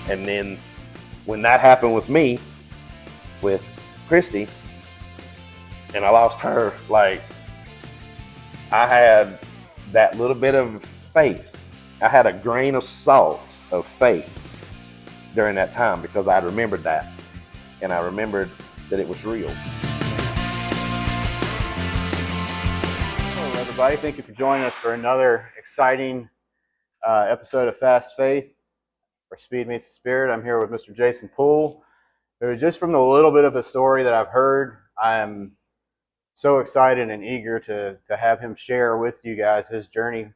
And then when that happened with me, with Christy, and I lost her, like, I had that little bit of faith. I had a grain of salt of faith during that time because I remembered that. And I remembered that it was real. Hello, everybody. Thank you for joining us for another exciting episode of Fast Faith, where Speed Meets the Spirit. I'm here with Mr. Jason Poole. Just from the little bit of a story that I've heard, I am so excited and eager to have him share with you guys his journey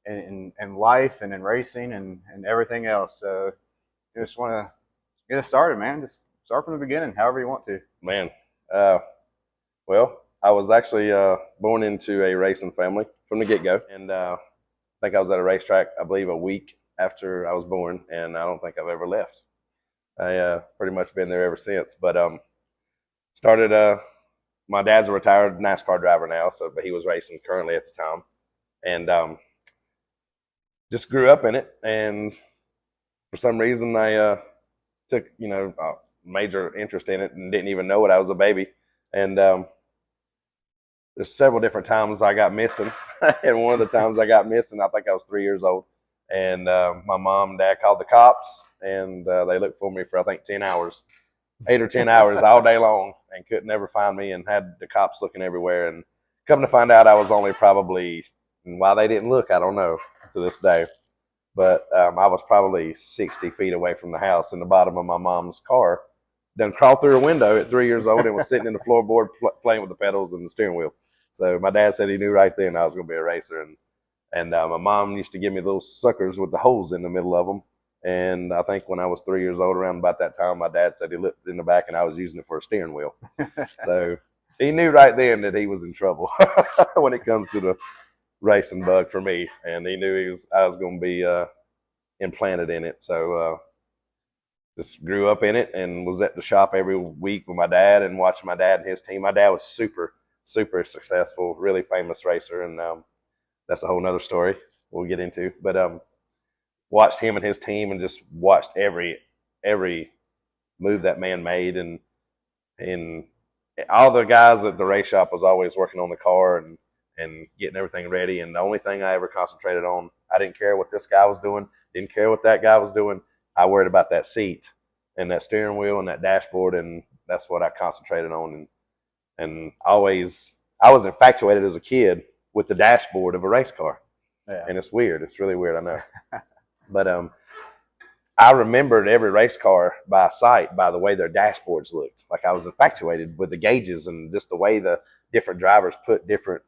in life and in racing and everything else. So I just want to get us started, man. Just start from the beginning, however you want to. Man, well, I was actually born into a racing family from the get-go. And I think I was at a racetrack, I believe, a week after I was born, and I don't think I've ever left. I pretty much been there ever since. But started, my dad's a retired NASCAR driver now, but he was racing currently at the time. And just grew up in it. And for some reason, I took, a major interest in it and didn't even know it. I was a baby. And there's several different times I got missing. And one of the times I got missing, I think I was 3 years old. And my mom and dad called the cops, and they looked for me for, I think, 10 hours, 8 or 10 hours all day long, and couldn't ever find me, and had the cops looking everywhere. And come to find out, I was only probably, and why they didn't look, I don't know to this day. But I was probably 60 feet away from the house in the bottom of my mom's car. Done crawled through a window at 3 years old and was sitting in the floorboard playing with the pedals and the steering wheel. So my dad said he knew right then I was going to be a racer. And my mom used to give me little suckers with the holes in the middle of them. And I think when I was 3 years old, around about that time, my dad said he looked in the back and I was using it for a steering wheel. So he knew right then that he was in trouble when it comes to the racing bug for me. And he knew I was going to be implanted in it. So just grew up in it and was at the shop every week with my dad and watching my dad and his team. My dad was super, super successful, really famous racer. And that's a whole nother story we'll get into. But watched him and his team and just watched every move that man made. And all the guys at the race shop was always working on the car and getting everything ready. And the only thing I ever concentrated on, I didn't care what this guy was doing, didn't care what that guy was doing. I worried about that seat and that steering wheel and that dashboard, and that's what I concentrated on. And always, I was infatuated as a kid with the dashboard of a race car. Yeah. And it's weird. It's really weird, I know. But I remembered every race car by sight by the way their dashboards looked. Like I was infatuated with the gauges and just the way the different drivers put different,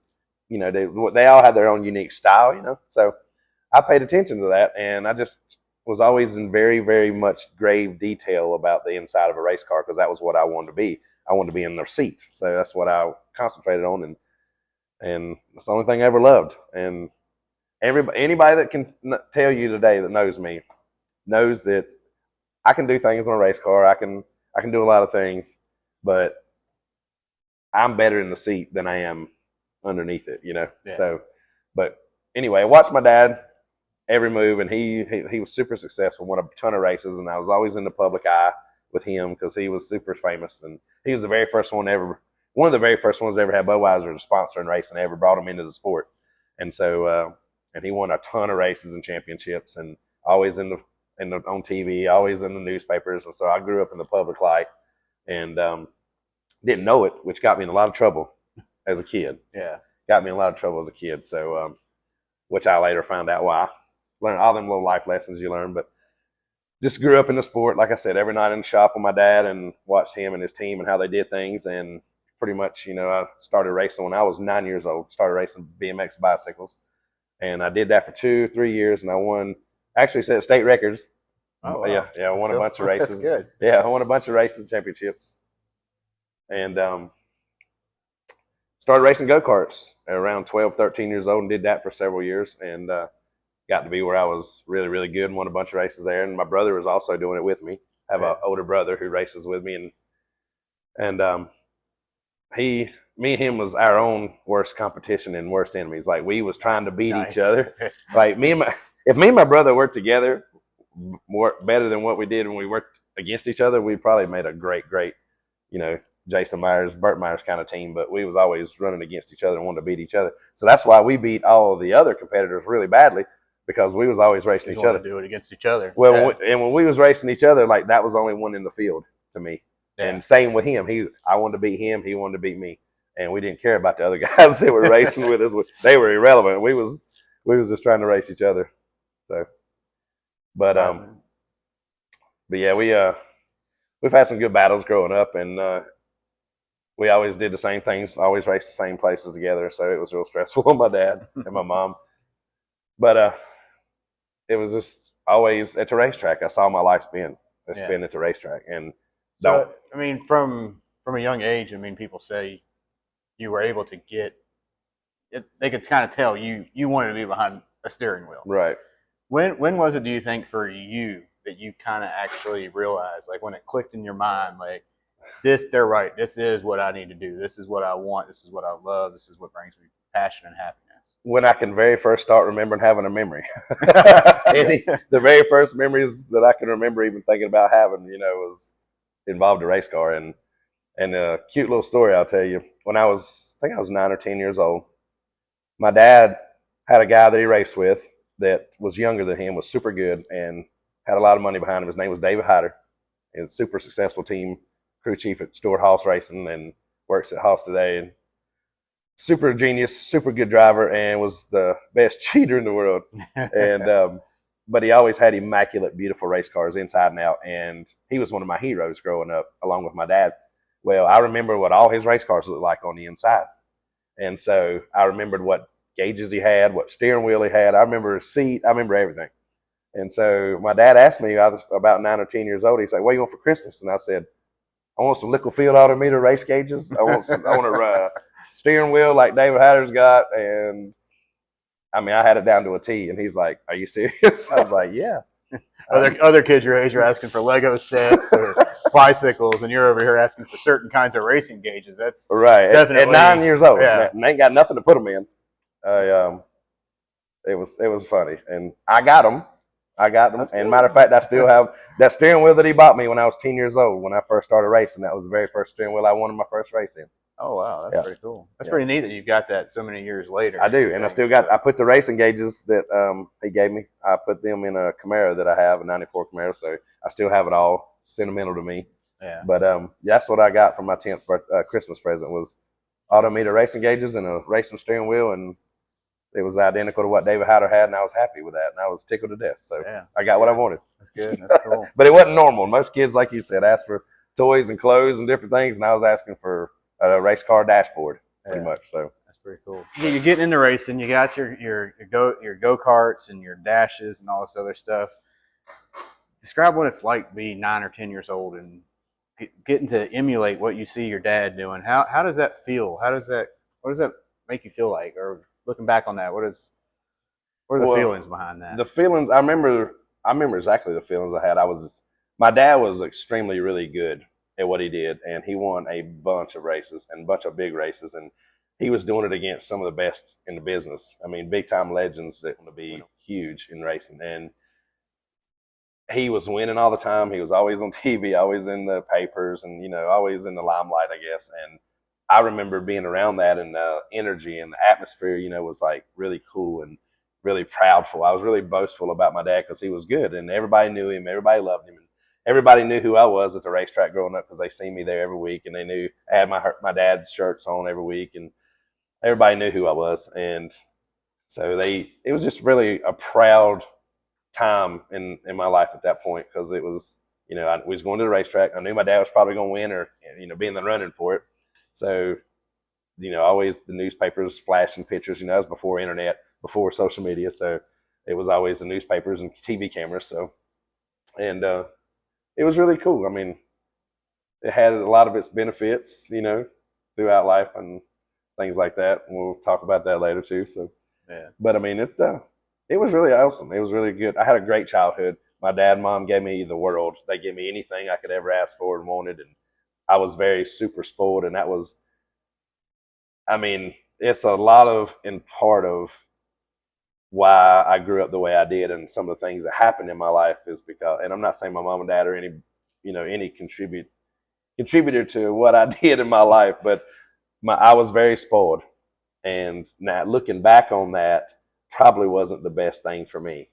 they all had their own unique style, So I paid attention to that, and I just was always in very, very much grave detail about the inside of a race car because that was what I wanted to be. I wanted to be in their seat. So that's what I concentrated on, and it's the only thing I ever loved. And anybody that can tell you today that knows me knows that I can do things on a race car. I can do a lot of things, but I'm better in the seat than I am underneath it, Yeah. So, but anyway, I watched my dad every move, and he was super successful, won a ton of races, and I was always in the public eye with him because he was super famous, and he was the very first one one of the very first ones ever had Budweiser as a sponsor in racing. They ever brought him into the sport. And so and he won a ton of races and championships, and always on TV, always in the newspapers. And so I grew up in the public light and didn't know it, which got me in a lot of trouble as a kid. Yeah, got me in a lot of trouble as a kid. So which I later found out why. Learned all them little life lessons you learn, but just grew up in the sport. Like I said, every night in the shop with my dad and watched him and his team and how they did things. And pretty much, I started racing when I was 9 years old, started racing BMX bicycles. And I did that for 2-3 years, and I won, actually set state records. Oh, wow. Yeah, I won a bunch of races. That's good. Yeah, I won a bunch of races and championships. And started racing go-karts at around 12, 13 years old and did that for several years. And got to be where I was really, really good and won a bunch of races there. And my brother was also doing it with me. I have an older brother who races with me. And me and him was our own worst competition and worst enemies. Like we was trying to beat each other. Like if me and my brother worked together, better than what we did when we worked against each other, we probably made a great, you know, Jason Myers, Burt Myers kind of team. But we was always running against each other and wanted to beat each other. So that's why we beat all of the other competitors really badly, because we was always racing each other. Do it against each other. Well, when we was racing each other, like that was the only one in the field to me. Yeah. And same with him. I wanted to beat him. He wanted to beat me. And we didn't care about the other guys that were racing with us. They were irrelevant. We was just trying to race each other. So, but yeah, we've had some good battles growing up, and we always did the same things, always raced the same places together. So it was real stressful on my dad and my mom. But it was just always at the racetrack. That's all my life's been. It's been at the racetrack. And so, I mean, from a young age, I mean, people say you were able to get it. They could kind of tell you wanted to be behind a steering wheel. Right. When was it, do you think, for you that you kind of actually realized, like when it clicked in your mind, like they're right. This is what I need to do. This is what I want. This is what I love. This is what brings me passion and happiness. When I can very first start remembering having a memory. The very first memories that I can remember even thinking about having, was involved a race car. And a cute little story I'll tell you. When I think I was 9 or 10 years old, my dad had a guy that he raced with that was younger than him, was super good, and had a lot of money behind him. His name was David Hyder. He's a super successful team crew chief at Stewart Haas Racing and works at Haas today. And super genius, super good driver, and was the best cheater in the world. And but he always had immaculate, beautiful race cars inside and out. And he was one of my heroes growing up, along with my dad. Well, I remember what all his race cars looked like on the inside. And so I remembered what gauges he had, what steering wheel he had. I remember his seat. I remember everything. And so my dad asked me, I was about 9 or 10 years old. He said, "What do you want for Christmas?" And I said, "I want some liquid field autometer race gauges. I want a steering wheel like David Hatter's got." And I mean, I had it down to a T. And he's like, "Are you serious?" I was like, "Yeah." Other kids your age are asking for Lego sets or bicycles, and you're over here asking for certain kinds of racing gauges. That's right. Definitely, at 9 years old, yeah. And they ain't got nothing to put them in. It was funny, and I got them. And matter of fact, I still have that steering wheel that he bought me when I was 10 years old, when I first started racing. That was the very first steering wheel I won in my first race in. Oh, wow. That's pretty cool. That's pretty neat that you've got that so many years later. I do. And I still got, I put the racing gauges that he gave me, I put them in a Camaro that I have, a 94 Camaro. So I still have it all, sentimental to me. Yeah. But that's what I got for my 10th Christmas present, was autometer racing gauges and a racing steering wheel. And it was identical to what David Hatter had, and I was happy with that, and I was tickled to death. So I got what I wanted. That's good. That's cool. But it wasn't normal. Most kids, like you said, asked for toys and clothes and different things, and I was asking for a race car dashboard, pretty much. So that's pretty cool. You're getting into racing. You got your go-karts and your dashes and all this other stuff. Describe what it's like to be 9 or 10 years old and getting to emulate what you see your dad doing. How does that feel? What does that make you feel like? Or looking back on that, what are the feelings behind that? The feelings, I remember exactly the feelings I had. My dad was extremely really good at what he did, and he won a bunch of races and a bunch of big races, and he was doing it against some of the best in the business. I mean, big time legends that want to be huge in racing, and he was winning all the time. He was always on TV, always in the papers, and always in the limelight, I guess. And I remember being around that, and the energy and the atmosphere, was like really cool and really proudful. I was really boastful about my dad because he was good, and everybody knew him, everybody loved him, and everybody knew who I was at the racetrack growing up because they seen me there every week, and they knew I had my dad's shirts on every week, and everybody knew who I was. And so it was just really a proud time in my life at that point, because it was, we was going to the racetrack. I knew my dad was probably going to win or, be in the running for it. So, always the newspapers flashing pictures, that was before internet, before social media. So it was always the newspapers and TV cameras. So, and it was really cool. I mean, it had a lot of its benefits, throughout life and things like that. And we'll talk about that later too. So, but I mean, it was really awesome. It was really good. I had a great childhood. My dad and mom gave me the world. They gave me anything I could ever ask for and wanted. And I was very super spoiled. And that was, I mean, it's a lot of, in part of why I grew up the way I did, and some of the things that happened in my life is because, and I'm not saying my mom and dad or any contributor to what I did in my life, but I was very spoiled, and now looking back on that, probably wasn't the best thing for me.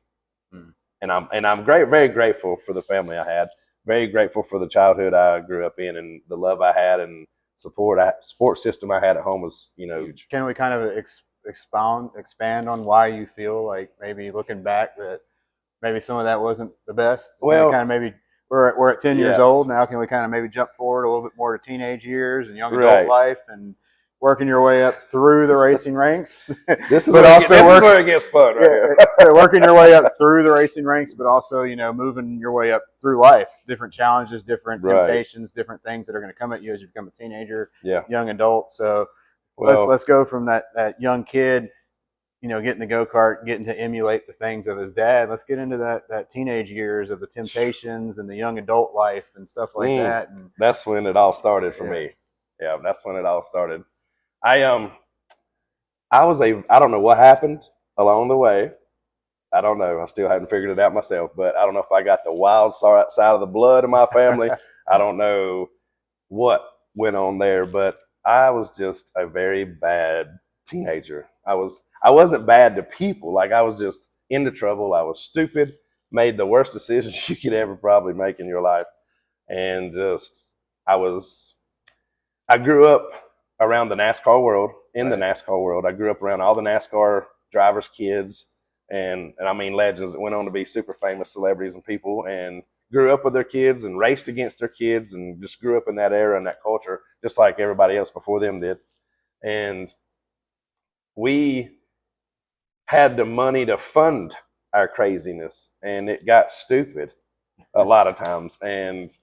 Mm. And I'm very grateful for the family I had, very grateful for the childhood I grew up in, and the love I had, and support system I had at home was huge. Can we kind of expand on why you feel like maybe looking back that maybe some of that wasn't the best? Well, kind of maybe we're at 10 years yeah, old now. Can we kind of maybe jump forward a little bit more to teenage years and young adult right. life and working your way up through the racing ranks? This is but where also this is where it gets fun, right here. so working your way up through the racing ranks, but also moving your way up through life, different challenges, different Right. temptations, different things that are going to come at you as you become a teenager, Yeah. young adult. So Well, let's go from that young kid, getting the go-kart, getting to emulate the things of his dad. Let's get into that teenage years of the temptations and the young adult life and stuff like that. And that's when it all started for me. Yeah, that's when it all started. I don't know what happened along the way. I don't know. I still haven't figured it out myself, but I don't know if I got the wild side of the blood in my family. I don't know what went on there, but I was just a very bad teenager. I wasn't bad to people. Like, I was just into trouble. I was stupid, made the worst decisions you could ever probably make in your life. And just, I grew up around the NASCAR world, the NASCAR world. I grew up around all the NASCAR drivers' kids, and I mean legends that went on to be super famous celebrities and people, and grew up with their kids and raced against their kids, and just grew up in that era and that culture, just like everybody else before them did. And we had the money to fund our craziness, and it got stupid a lot of times. And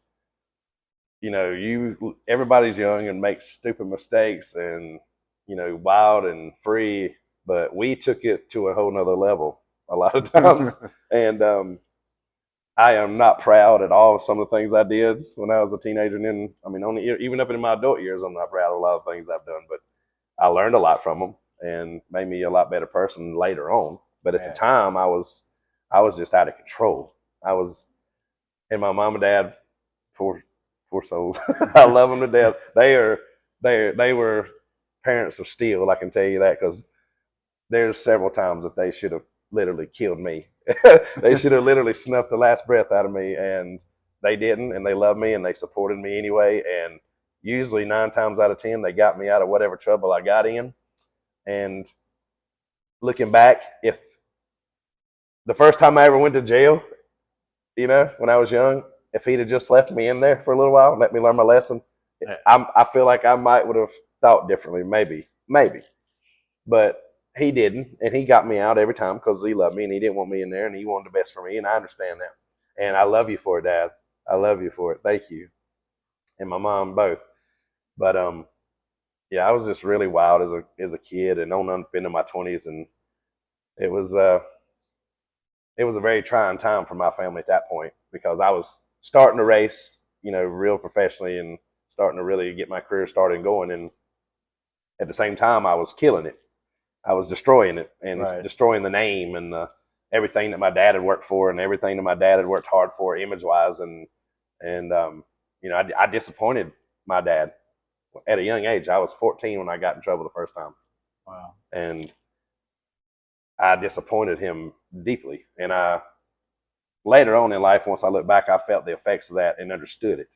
everybody's young and makes stupid mistakes, and wild and free, but we took it to a whole nother level a lot of times. And I am not proud at all of some of the things I did when I was a teenager. And then, I mean, even up in my adult years, I'm not proud of a lot of things I've done, but I learned a lot from them and made me a lot better person later on. But at the time, I was just out of control. And my mom and dad, poor souls, I love them to death. They were parents of steel. I can tell you that, because there's several times that they should have literally killed me. They should have literally snuffed the last breath out of me, and they didn't. And they loved me and they supported me anyway. And usually 9 times out of 10, they got me out of whatever trouble I got in. And looking back, if the first time I ever went to jail, when I was young, if he'd have just left me in there for a little while, let me learn my lesson, I feel like I would have thought differently, maybe. But he didn't, and he got me out every time because he loved me and he didn't want me in there, and he wanted the best for me, and I understand that. And I love you for it, Dad. I love you for it. Thank you. And my mom both. But yeah, I was just really wild as a kid and on up into my 20s, and it was a very trying time for my family at that point, because I was starting to race, real professionally, and starting to really get my career started and going. And at the same time, I was killing it. I was destroying it and destroying the name and everything that my dad had worked for and everything that my dad had worked hard for image-wise. And I disappointed my dad at a young age. I was 14 when I got in trouble the first time. Wow. And I disappointed him deeply. And later on in life, once I look back, I felt the effects of that and understood it.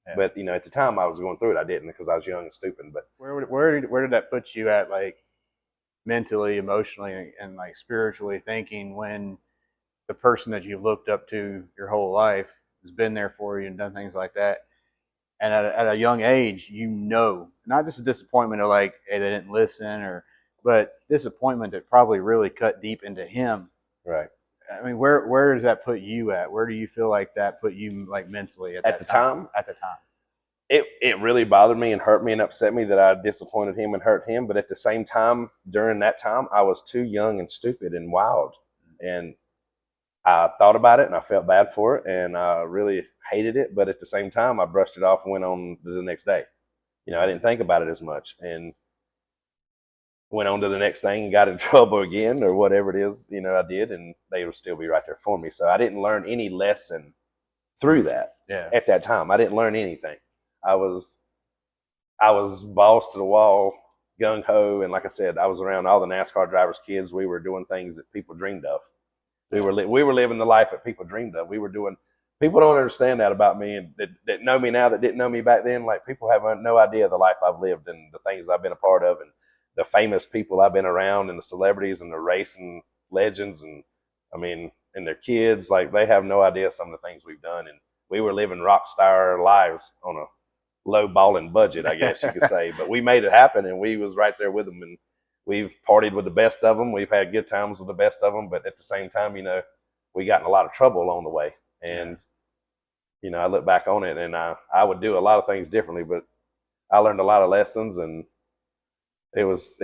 Yeah. But at the time I was going through it, I didn't, because I was young and stupid. But where did that put you at, like mentally, emotionally, and like spiritually thinking, when the person that you looked up to your whole life has been there for you and done things like that, and at a young age, not just a disappointment of like, hey, they didn't listen, but disappointment that probably really cut deep into him. Right. I mean, where does that put you at? Where do you feel like that put you, like, mentally at the time? At the time, it really bothered me and hurt me and upset me that I disappointed him and hurt him. But at the same time, during that time, I was too young and stupid and wild, and I thought about it and I felt bad for it and I really hated it. But at the same time, I brushed it off and went on to the next day. I didn't think about it as much. And went on to the next thing and got in trouble again or whatever it is, I did, and they would still be right there for me. So I didn't learn any lesson through that. Yeah. At that time, I didn't learn anything. I was balls to the wall, gung ho, and like I said, I was around all the NASCAR drivers' kids. We were doing things that people dreamed of. We were living the life that people dreamed of. We were doing. People don't understand that about me, and that know me now that didn't know me back then. Like, people have no idea the life I've lived and the things I've been a part of, and the famous people I've been around, and the celebrities and the racing legends, and I mean, and their kids. Like, they have no idea some of the things we've done, and we were living rock star lives on a low balling budget, I guess you could say. But we made it happen, and we was right there with them, and we've partied with the best of them. We've had good times with the best of them, but at the same time, we got in a lot of trouble along the way. And, I look back on it, and I would do a lot of things differently, but I learned a lot of lessons, and it was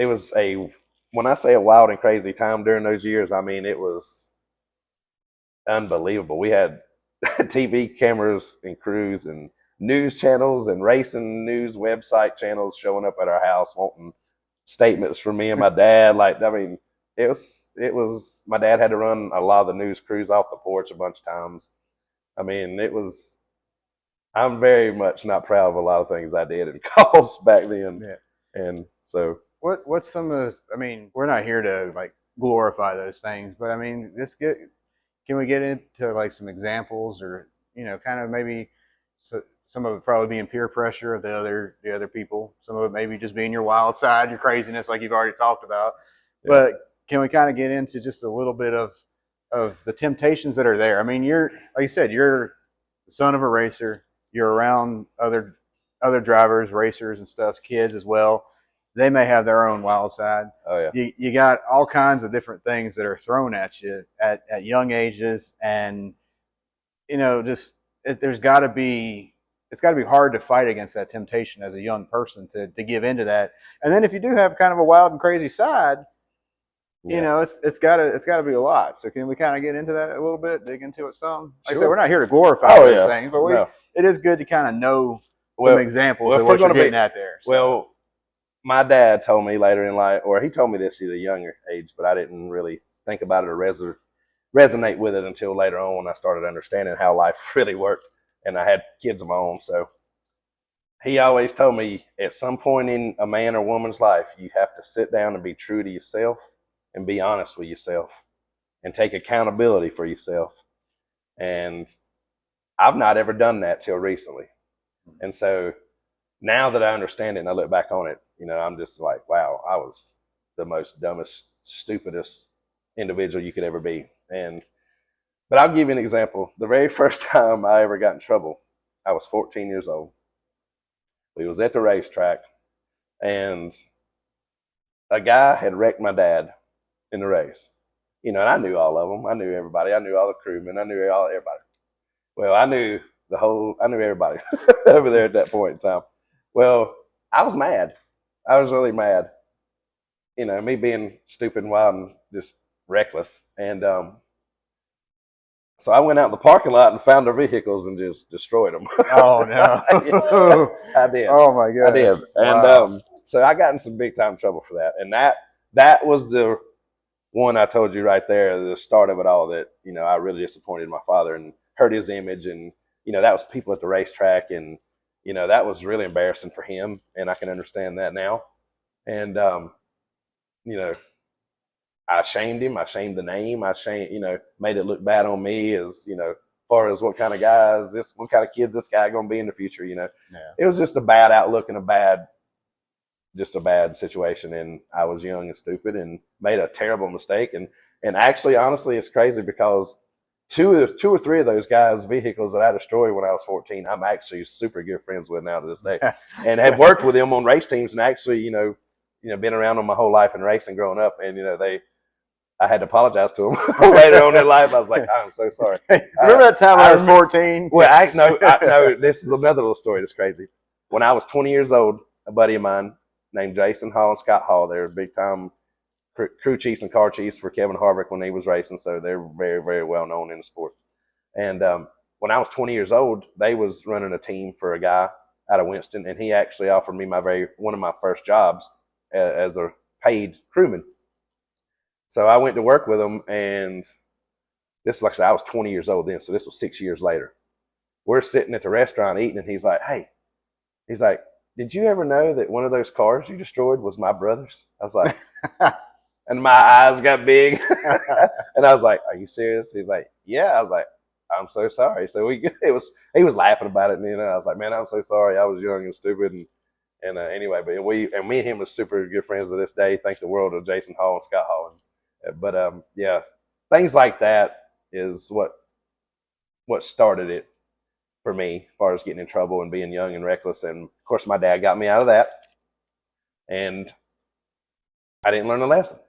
when I say a wild and crazy time during those years, I mean, it was unbelievable. We had TV cameras and crews and news channels and racing news website channels showing up at our house wanting statements from me and my dad. Like, I mean, it was my dad had to run a lot of the news crews off the porch a bunch of times. I mean, I'm very much not proud of a lot of things I did and caused back then. Yeah. And so what's some of, I mean, we're not here to like glorify those things, but I mean, can we get into like some examples, or, kind of maybe some of it probably being peer pressure of the other people. Some of it maybe just being your wild side, your craziness, like you've already talked about. Yeah. But can we kind of get into just a little bit of the temptations that are there? I mean, like you said, you're the son of a racer. You're around other drivers, racers and stuff, kids as well. They may have their own wild side. Oh yeah. You got all kinds of different things that are thrown at you at young ages, and just it's got to be hard to fight against that temptation as a young person to give into that. And then if you do have kind of a wild and crazy side, it's gotta be a lot. So can we kind of get into that a little bit, dig into it some? Like I said, we're not here to glorify those things, but it is good to kind of know some examples of what you're getting at there. So. Well, my dad told me later in life, or he told me this at a younger age, but I didn't really think about it or resonate with it until later on when I started understanding how life really worked, and I had kids of my own. So he always told me, at some point in a man or woman's life, you have to sit down and be true to yourself and be honest with yourself and take accountability for yourself. And I've not ever done that till recently. And so now that I understand it and I look back on it, I'm just like, wow, I was the most dumbest, stupidest individual you could ever be. But I'll give you an example. The very first time I ever got in trouble, I was 14 years old. We was at the racetrack, and a guy had wrecked my dad in the race. And I knew all of them. I knew everybody. I knew all the crewmen. I knew everybody. Well, I knew everybody over there at that point in time. Well, I was mad. I was really mad. Me being stupid and wild and just reckless. And so I went out in the parking lot and found their vehicles and just destroyed them. Oh, no. I did. Oh, my God. I did. Wow. And so I got in some big time trouble for that. And that was the one I told you right there, the start of it all, that, I really disappointed my father and hurt his image. And, that was people at the racetrack. And, that was really embarrassing for him. And I can understand that now. And, I shamed him. I shamed the name. Made it look bad on me as, far as what kind of guy is this, what kind of kid's this guy going to be in the future, Yeah. It was just a bad outlook and a bad situation. And I was young and stupid and made a terrible mistake. And actually, honestly, it's crazy because two or three of those guys' vehicles that I destroyed when I was 14, I'm actually super good friends with now to this day, and have worked with them on race teams, and actually, been around them my whole life in racing growing up. And, I had to apologize to them later on in life. I was like, I'm so sorry. Remember that time I was 14? Well, no, this is another little story that's crazy. When I was 20 years old, a buddy of mine named Jason Hall and Scott Hall, they were big time crew chiefs and car chiefs for Kevin Harvick when he was racing. So they're very, very well known in the sport. And when I was 20 years old, they was running a team for a guy out of Winston, and he actually offered me one of my first jobs as a paid crewmen. So I went to work with him, and this, like I said, I was 20 years old then, so this was 6 years later. We're sitting at the restaurant eating, and he's like, did you ever know that one of those cars you destroyed was my brother's? I was like, and my eyes got big. And I was like, are you serious? He's like, yeah. I was like, I'm so sorry. So he was laughing about it, and I was like, man, I'm so sorry. I was young and stupid, and anyway, but me and him are super good friends to this day. Thank the world of Jason Hall and Scott Hall. But yeah, things like that is what started it for me, as far as getting in trouble and being young and reckless. And of course, my dad got me out of that, and I didn't learn the lesson.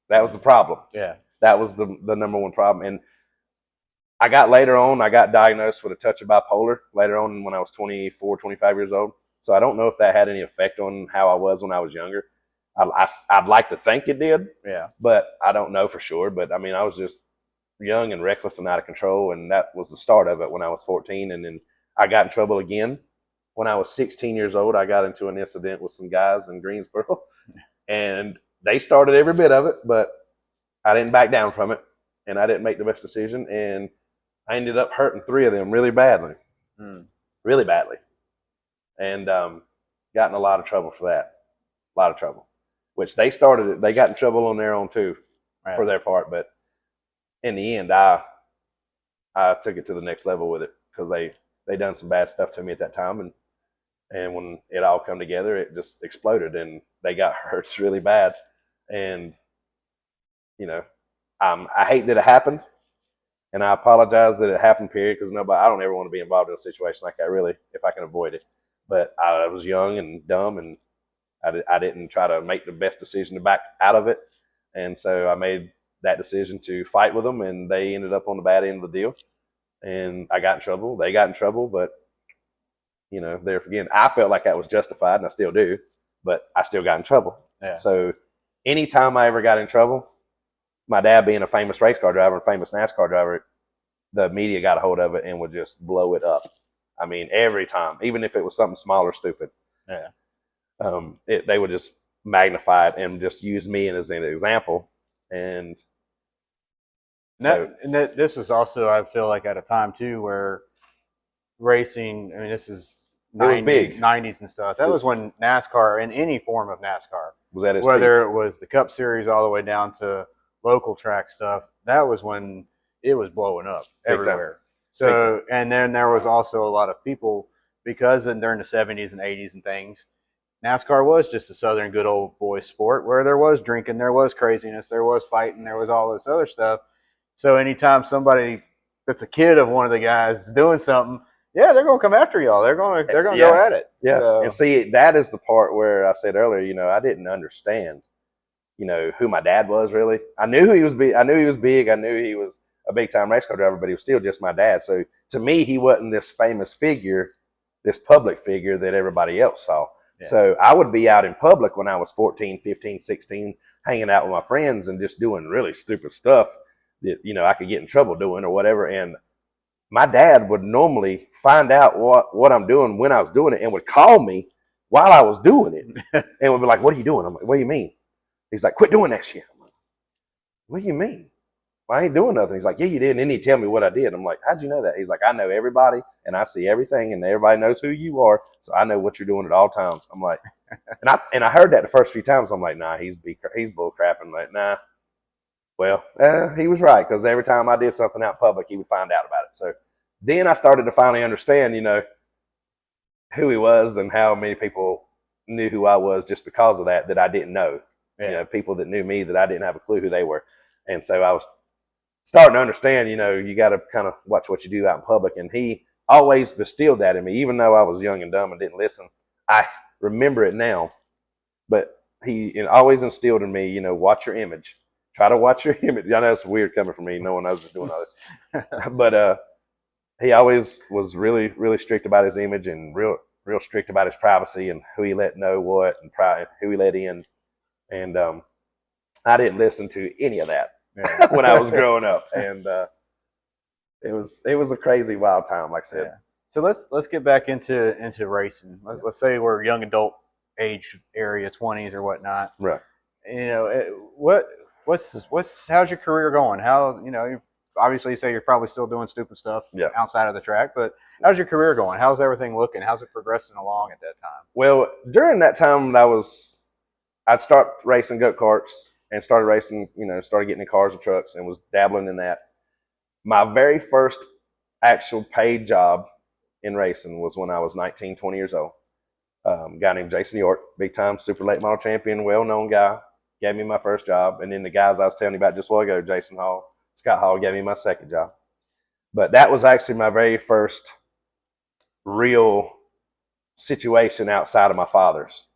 That was the problem. Yeah, that was the number one problem. And I got diagnosed with a touch of bipolar later on when I was 24, 25 years old. So I don't know if that had any effect on how I was when I was younger. I'd like to think it did. Yeah. But I don't know for sure. But I mean, I was just young and reckless and out of control. And that was the start of it when I was 14. And then I got in trouble again. When I was 16 years old, I got into an incident with some guys in Greensboro. And they started every bit of it, but I didn't back down from it. And I didn't make the best decision. And I ended up hurting 3 of them really badly. Really badly. And got in a lot of trouble for that. A lot of trouble. Which they started it. They got in trouble on their own too, right, for their part. But in the end, I took it to the next level with it, because they done some bad stuff to me at that time. And when it all come together, it just exploded, and they got hurt really bad. And, I hate that it happened. And I apologize that it happened, period, because I don't ever want to be involved in a situation like that, really, if I can avoid it. But I was young and dumb, and I didn't try to make the best decision to back out of it. And so I made that decision to fight with them, and they ended up on the bad end of the deal. And I got in trouble. They got in trouble, but, there again, I felt like that was justified, and I still do, but I still got in trouble. Yeah. So anytime I ever got in trouble, my dad being a famous race car driver and famous NASCAR driver, the media got a hold of it and would just blow it up. I mean, every time, even if it was something small or stupid, they would just magnify it and just use me as an example. And this was also, I feel like, at a time too where racing, I mean, this is it was big. 90s and stuff. That was when NASCAR, in any form of NASCAR, was at its whether peak. It was the Cup Series all the way down to local track stuff, that was when it was blowing up everywhere. So, and then there was also a lot of people, because during the 70s and 80s and things, NASCAR was just a Southern good old boy sport where there was drinking, there was craziness, there was fighting, there was all this other stuff. So anytime somebody that's a kid of one of the guys is doing something, they're going to come after y'all. They're going to go at it. Yeah. So, and see, that is the part where I said earlier, I didn't understand, who my dad was really. I knew he was big. I knew he was a big time race car driver, but he was still just my dad. So to me, he wasn't this famous figure, this public figure that everybody else saw. Yeah. So I would be out in public when I was 14, 15, 16, hanging out with my friends and just doing really stupid stuff that, I could get in trouble doing or whatever. And my dad would normally find out what I'm doing when I was doing it and would call me while I was doing it and would be like, what are you doing? I'm like, what do you mean? He's like, quit doing that shit. I'm like, what do you mean? Well, I ain't doing nothing. He's like, yeah, you did. And then he'd tell me what I did. I'm like, how'd you know that? He's like, I know everybody and I see everything and everybody knows who you are. So I know what you're doing at all times. I'm like, and I heard that the first few times. I'm like, nah, he's bull crapping. Like, nah. Well, he was right, because every time I did something out in public, he would find out about it. So then I started to finally understand, who he was and how many people knew who I was just because of that I didn't know. Yeah. People that knew me that I didn't have a clue who they were. And so I was starting to understand, you got to kind of watch what you do out in public. And he always instilled that in me, even though I was young and dumb and didn't listen. I remember it now, but he always instilled in me, watch your image. Try to watch your image. I know it's weird coming from me. No one knows who's doing all this. But he always was really, really strict about his image and real strict about his privacy and who he let know what and who he let in. And I didn't listen to any of that when I was growing up. And it was a crazy, wild time, like I said. Yeah. So let's get back into racing. Let's say we're young adult age area, 20s or whatnot. Right. what's how's your career going? How obviously you say you're probably still doing stupid stuff outside of the track, but how's your career going? How's everything looking? How's it progressing along at that time? Well, during that time I'd start racing go-karts and started racing, started getting in cars and trucks and was dabbling in that. My very first actual paid job in racing was when I was 19, 20 years old. A guy named Jason York, big-time super late model champion, well-known guy, gave me my first job. And then the guys I was telling you about just a while ago, Jason Hall, Scott Hall, gave me my second job. But that was actually my very first real situation outside of my father's.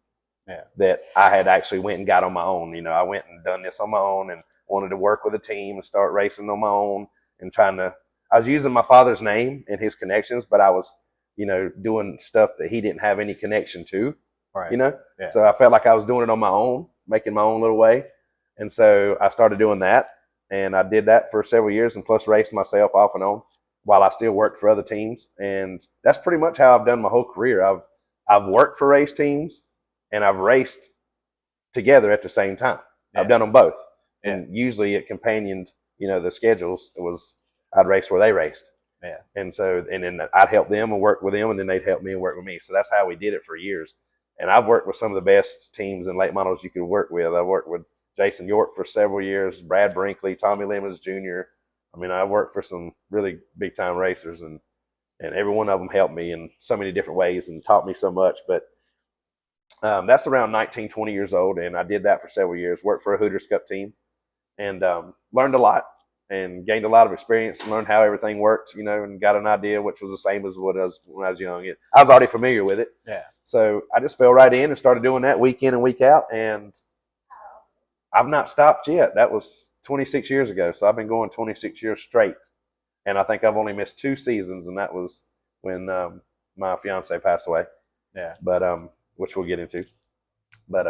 Yeah. That I had actually went and got on my own. I went and done this on my own and wanted to work with a team and start racing on my own and I was using my father's name and his connections, but I was, doing stuff that he didn't have any connection to, right. Yeah. So I felt like I was doing it on my own, making my own little way. And so I started doing that, and I did that for several years and plus raced myself off and on while I still worked for other teams. And that's pretty much how I've done my whole career. I've worked for race teams and I've raced together at the same time. Yeah. I've done them both. Yeah. And usually it companioned, the schedules. I'd race where they raced. Yeah. And then I'd help them and work with them, and then they'd help me and work with me. So that's how we did it for years. And I've worked with some of the best teams and late models you could work with. I worked with Jason York for several years, Brad Brinkley, Tommy Lemons Jr. I mean, I worked for some really big time racers, and every one of them helped me in so many different ways and taught me so much. But that's around 19, 20 years old, and I did that for several years. Worked for a Hooters Cup team, and learned a lot and gained a lot of experience and learned how everything worked, and got an idea, which was the same as what I was when I was young. I was already familiar with it. Yeah. So I just fell right in and started doing that week in and week out, and I've not stopped yet. That was 26 years ago, so I've been going 26 years straight, and I think I've only missed 2 seasons, and that was when my fiance passed away. Yeah. But which we'll get into. But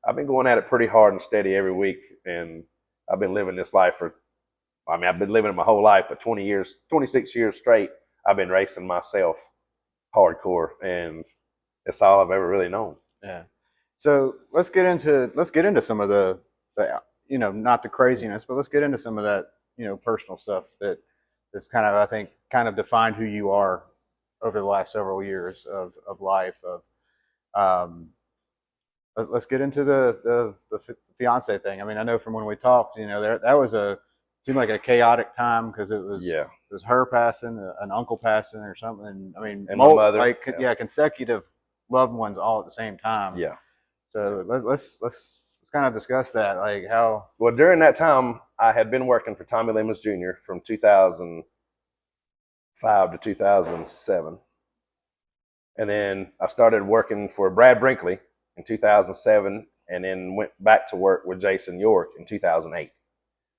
I've been going at it pretty hard and steady every week, and I've been living this life I've been living it my whole life, but 26 years straight, I've been racing myself hardcore, and it's all I've ever really known. Yeah. So let's get into some of the not the craziness, but let's get into some of that, personal stuff that's I think defined who you are over the last several years of life. Let's get into the fiance thing. I mean, I know from when we talked, that was seemed like a chaotic time because it was her passing, an uncle passing, or something. I mean, and my mother, consecutive loved ones all at the same time. Yeah. So let's kind of discuss that, like how. Well, during that time, I had been working for Tommy Lemons Jr. from 2005 to 2007. And then I started working for Brad Brinkley in 2007, and then went back to work with Jason York in 2008.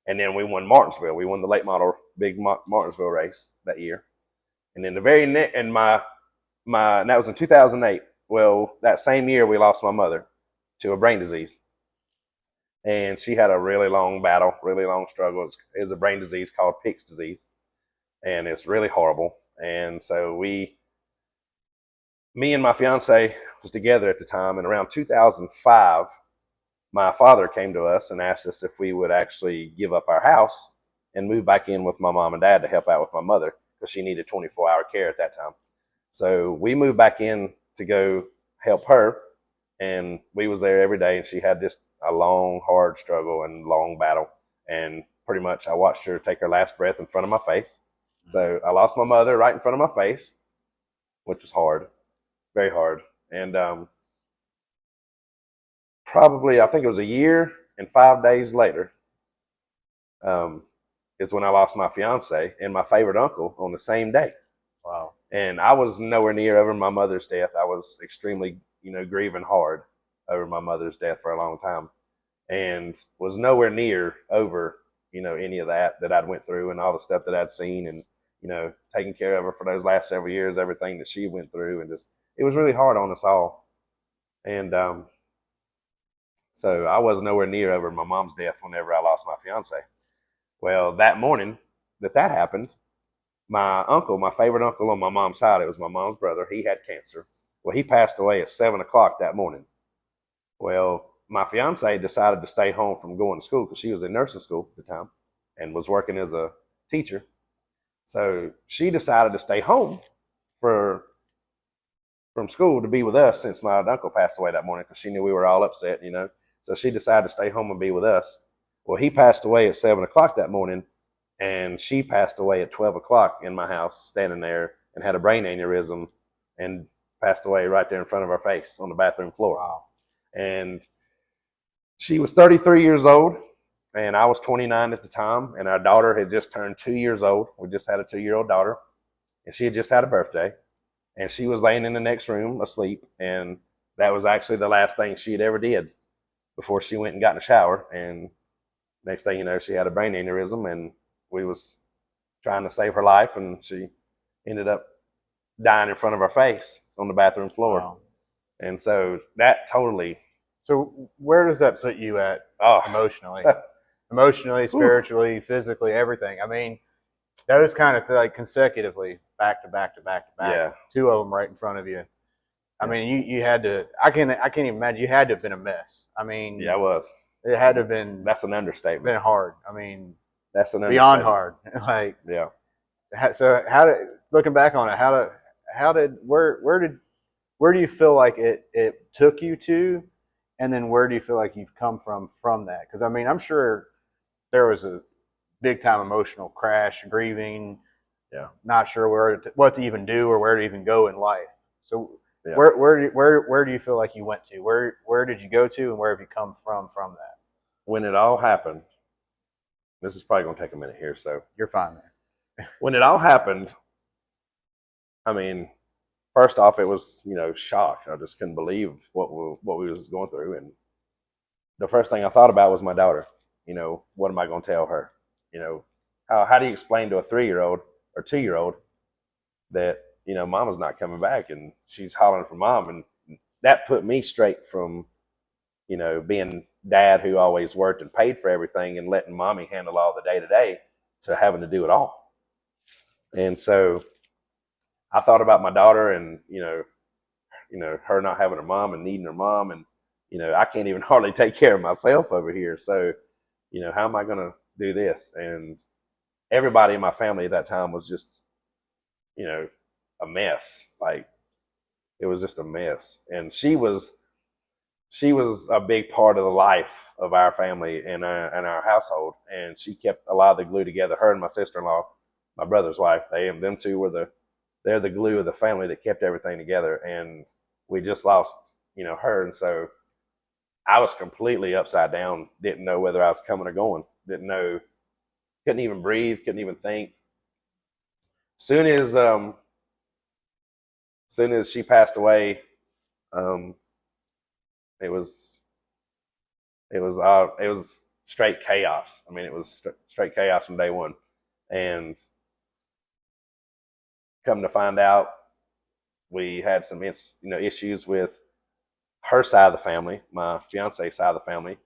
And then we won Martinsville. We won the late model big Martinsville race that year. And then and that was in 2008. Well, that same year we lost my mother to a brain disease. And she had a really long battle, really long struggle. It's a brain disease called Pick's disease. And it's really horrible. And so me and my fiance was together at the time, and around 2005, my father came to us and asked us if we would actually give up our house and move back in with my mom and dad to help out with my mother because she needed 24-hour care at that time. So we moved back in to go help her, and we was there every day, and she had a long, hard struggle and long battle, and pretty much I watched her take her last breath in front of my face. So I lost my mother right in front of my face, which was hard, very hard. And probably, I think it was a year and 5 days later, is when I lost my fiance and my favorite uncle on the same day. Wow. And I was nowhere near over my mother's death. I was extremely, grieving hard over my mother's death for a long time, and was nowhere near over, any of that I'd went through and all the stuff that I'd seen, and, taking care of her for those last several years, everything that she went through, and it was really hard on us all. And, so I was nowhere near over my mom's death whenever I lost my fiance. Well, that morning that happened, my uncle, my favorite uncle on my mom's side, it was my mom's brother, he had cancer. Well, he passed away at 7 o'clock that morning. Well, my fiance decided to stay home from going to school because she was in nursing school at the time and was working as a teacher. So she decided to stay home for from school to be with us since my uncle passed away that morning because she knew we were all upset, you know. So she decided to stay home and be with us. Well, he passed away at 7 o'clock that morning, and she passed away at 12 o'clock in my house, standing there, and had a brain aneurysm and passed away right there in front of our face on the bathroom floor. Wow. And she was 33 years old, and I was 29 at the time, and our daughter had just turned 2 years old. We just had a 2-year-old daughter, and she had just had a birthday. And she was laying in the next room asleep, and that was actually the last thing she had ever did before she went and got in the shower. And next thing you know, she had a brain aneurysm, and we was trying to save her life, and she ended up dying in front of our face on the bathroom floor. Wow. And so that totally. So where does that put you at emotionally? Emotionally, spiritually, physically, everything. I mean, that was kind of like consecutively, back to back to back to back. Yeah. 2 of them right in front of you. I mean, you had to. I can't even imagine. You had to have been a mess. I mean, Yeah, it was. It had to have been. That's an understatement. Been hard. I mean, that's an beyond hard. Like, yeah. So how did, looking back on it, where do you feel like it took you to, and then where do you feel like you've come from that? Because I mean, I'm sure there was a big time emotional crash, grieving, not sure what to even do or where to even go in life. So where do you feel like you went to? Where did you go to, and where have you come from that? When it all happened, this is probably going to take a minute here, so you're fine there. When it all happened, I mean, first off, it was, shock. I just couldn't believe what we was going through, and the first thing I thought about was my daughter. What am I going to tell her? How do you explain to a 3-year-old or 2-year-old that, mama's not coming back and she's hollering for mom? And that put me straight from, being dad who always worked and paid for everything and letting mommy handle all the day-to-day to having to do it all. And so I thought about my daughter and, her not having her mom and needing her mom. And, I can't even hardly take care of myself over here. So, how am I going to do this? And everybody in my family at that time was just, a mess. Like, it was just a mess. And she was a big part of the life of our family and our household. And she kept a lot of the glue together. Her and my sister-in-law, my brother's wife, them two they're the glue of the family that kept everything together. And we just lost, her. And so I was completely upside down. Didn't know whether I was coming or going. Didn't know. Couldn't even breathe. Couldn't even think. Soon as she passed away, it was straight chaos. I mean, it was straight chaos from day one. And come to find out, we had some issues with her side of the family, my fiance's side of the family,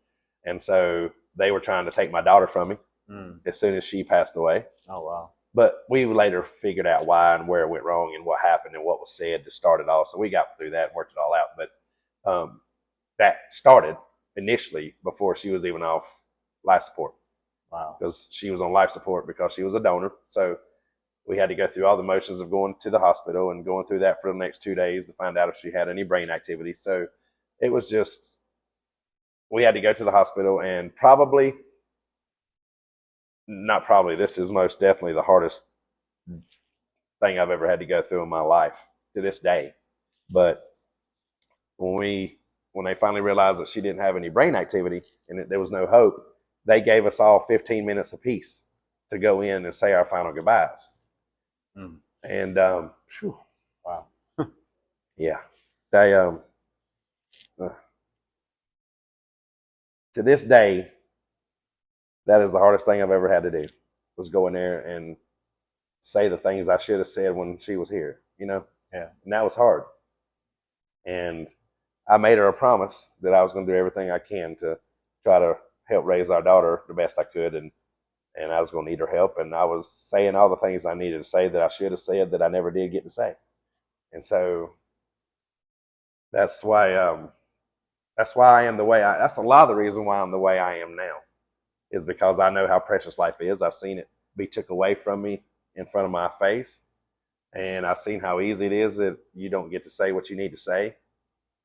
and so they were trying to take my daughter from me as soon as she passed away. Oh wow! But we later figured out why and where it went wrong and what happened and what was said to start it all. So we got through that and worked it all out. But that started initially before she was even off life support. Wow! Because she was on life support because she was a donor. So we had to go through all the motions of going to the hospital and going through that for the next 2 days to find out if she had any brain activity. So it was just, we had to go to the hospital, and this is most definitely the hardest thing I've ever had to go through in my life to this day. But when they finally realized that she didn't have any brain activity and that there was no hope, they gave us all 15 minutes apiece to go in and say our final goodbyes. And wow. Yeah, they to this day, that is the hardest thing I've ever had to do, was go in there and say the things I should have said when she was here, Yeah. And that was hard. And I made her a promise that I was going to do everything I can to try to help raise our daughter the best I could, and I was going to need her help. And I was saying all the things I needed to say that I should have said that I never did get to say. And so that's why That's why I am the way that's a lot of the reason why I'm the way I am now, is because I know how precious life is. I've seen it be took away from me in front of my face. And I've seen how easy it is that you don't get to say what you need to say,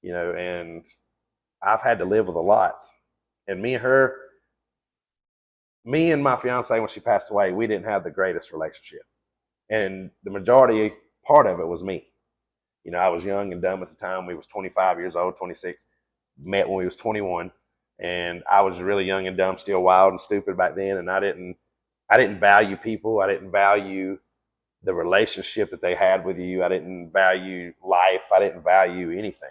and I've had to live with a lot. And me and my fiance, when she passed away, we didn't have the greatest relationship. And the majority part of it was me. I was young and dumb at the time. We was 25 years old, 26, met when we was 21. And I was really young and dumb, still wild and stupid back then. And I didn't value people. I didn't value the relationship that they had with you. I didn't value life. I didn't value anything.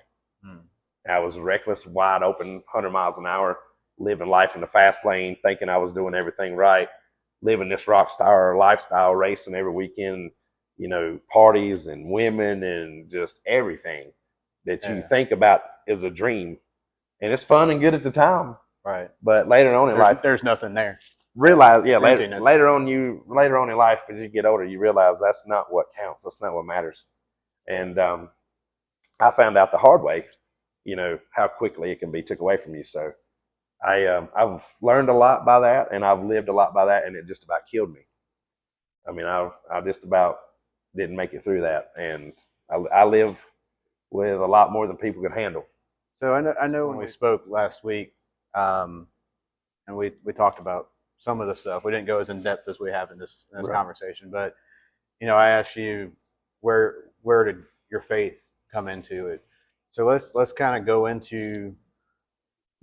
I was reckless, wide open, 100 miles an hour, living life in the fast lane, thinking I was doing everything right, living this rock star lifestyle, racing every weekend, parties and women and just everything that you think about is a dream. And it's fun and good at the time. Right. But later on in life, there's nothing there. Realize, later on in life, as you get older, you realize that's not what counts. That's not what matters. And I found out the hard way, how quickly it can be took away from you. So I've learned a lot by that, and I've lived a lot by that, and it just about killed me. I mean, I just about didn't make it through that, and I live with a lot more than people could handle. So I know when we spoke last week, and we talked about some of the stuff. We didn't go as in depth as we have in this right. conversation, but I asked you where did your faith come into it. So let's kind of go into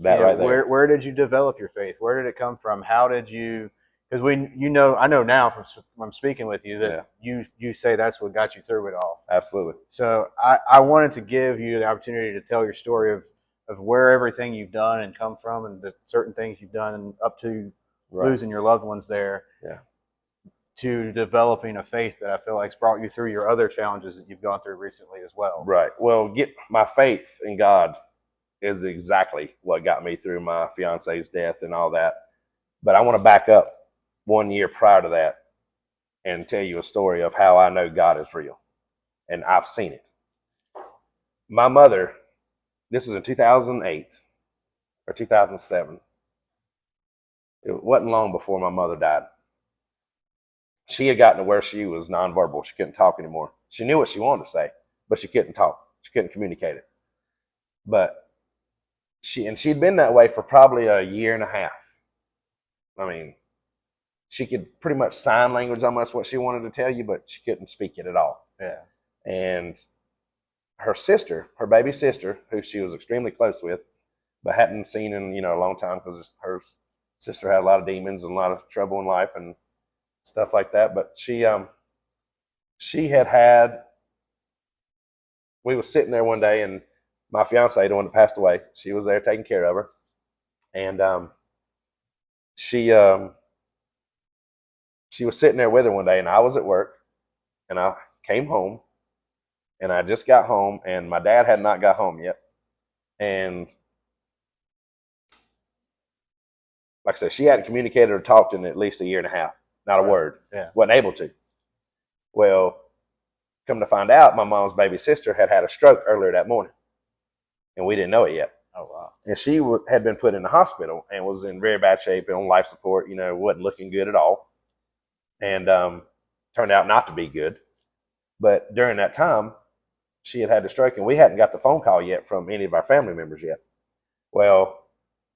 that right there. Where did you develop your faith? Where did it come from? How did you? Because I know now from speaking with you that you say that's what got you through it all. Absolutely. So I wanted to give you the opportunity to tell your story of where everything you've done and come from, and the certain things you've done up to losing your loved ones there, to developing a faith that I feel like's brought you through your other challenges that you've gone through recently as well. Right. Well, my faith in God is exactly what got me through my fiance's death and all that. But I want to back up 1 year prior to that and tell you a story of how I know God is real, and I've seen it. My mother, this is in 2008 or 2007. It wasn't long before my mother died. She had gotten to where she was nonverbal. She couldn't talk anymore. She knew what she wanted to say, but she couldn't talk. She couldn't communicate it. But she'd been that way for probably a year and a half. I mean, she could pretty much sign language almost what she wanted to tell you, but she couldn't speak it at all. Yeah. And her sister, her baby sister, who she was extremely close with, but hadn't seen in a long time because her sister had a lot of demons and a lot of trouble in life and stuff like that. But she had we was sitting there one day, and my fiance, the one that passed away, she was there taking care of her, and she was sitting there with her one day, and I was at work, and I came home, and I just got home, and my dad had not got home yet, and like I said, she hadn't communicated or talked in at least a year and a half. Not a word. Yeah. Wasn't able to. Well, come to find out, my mom's baby sister had a stroke earlier that morning, and we didn't know it yet. Oh, wow. And she had been put in the hospital and was in very bad shape and on life support, wasn't looking good at all. And turned out not to be good. But during that time, she had a stroke, and we hadn't got the phone call yet from any of our family members yet. Well,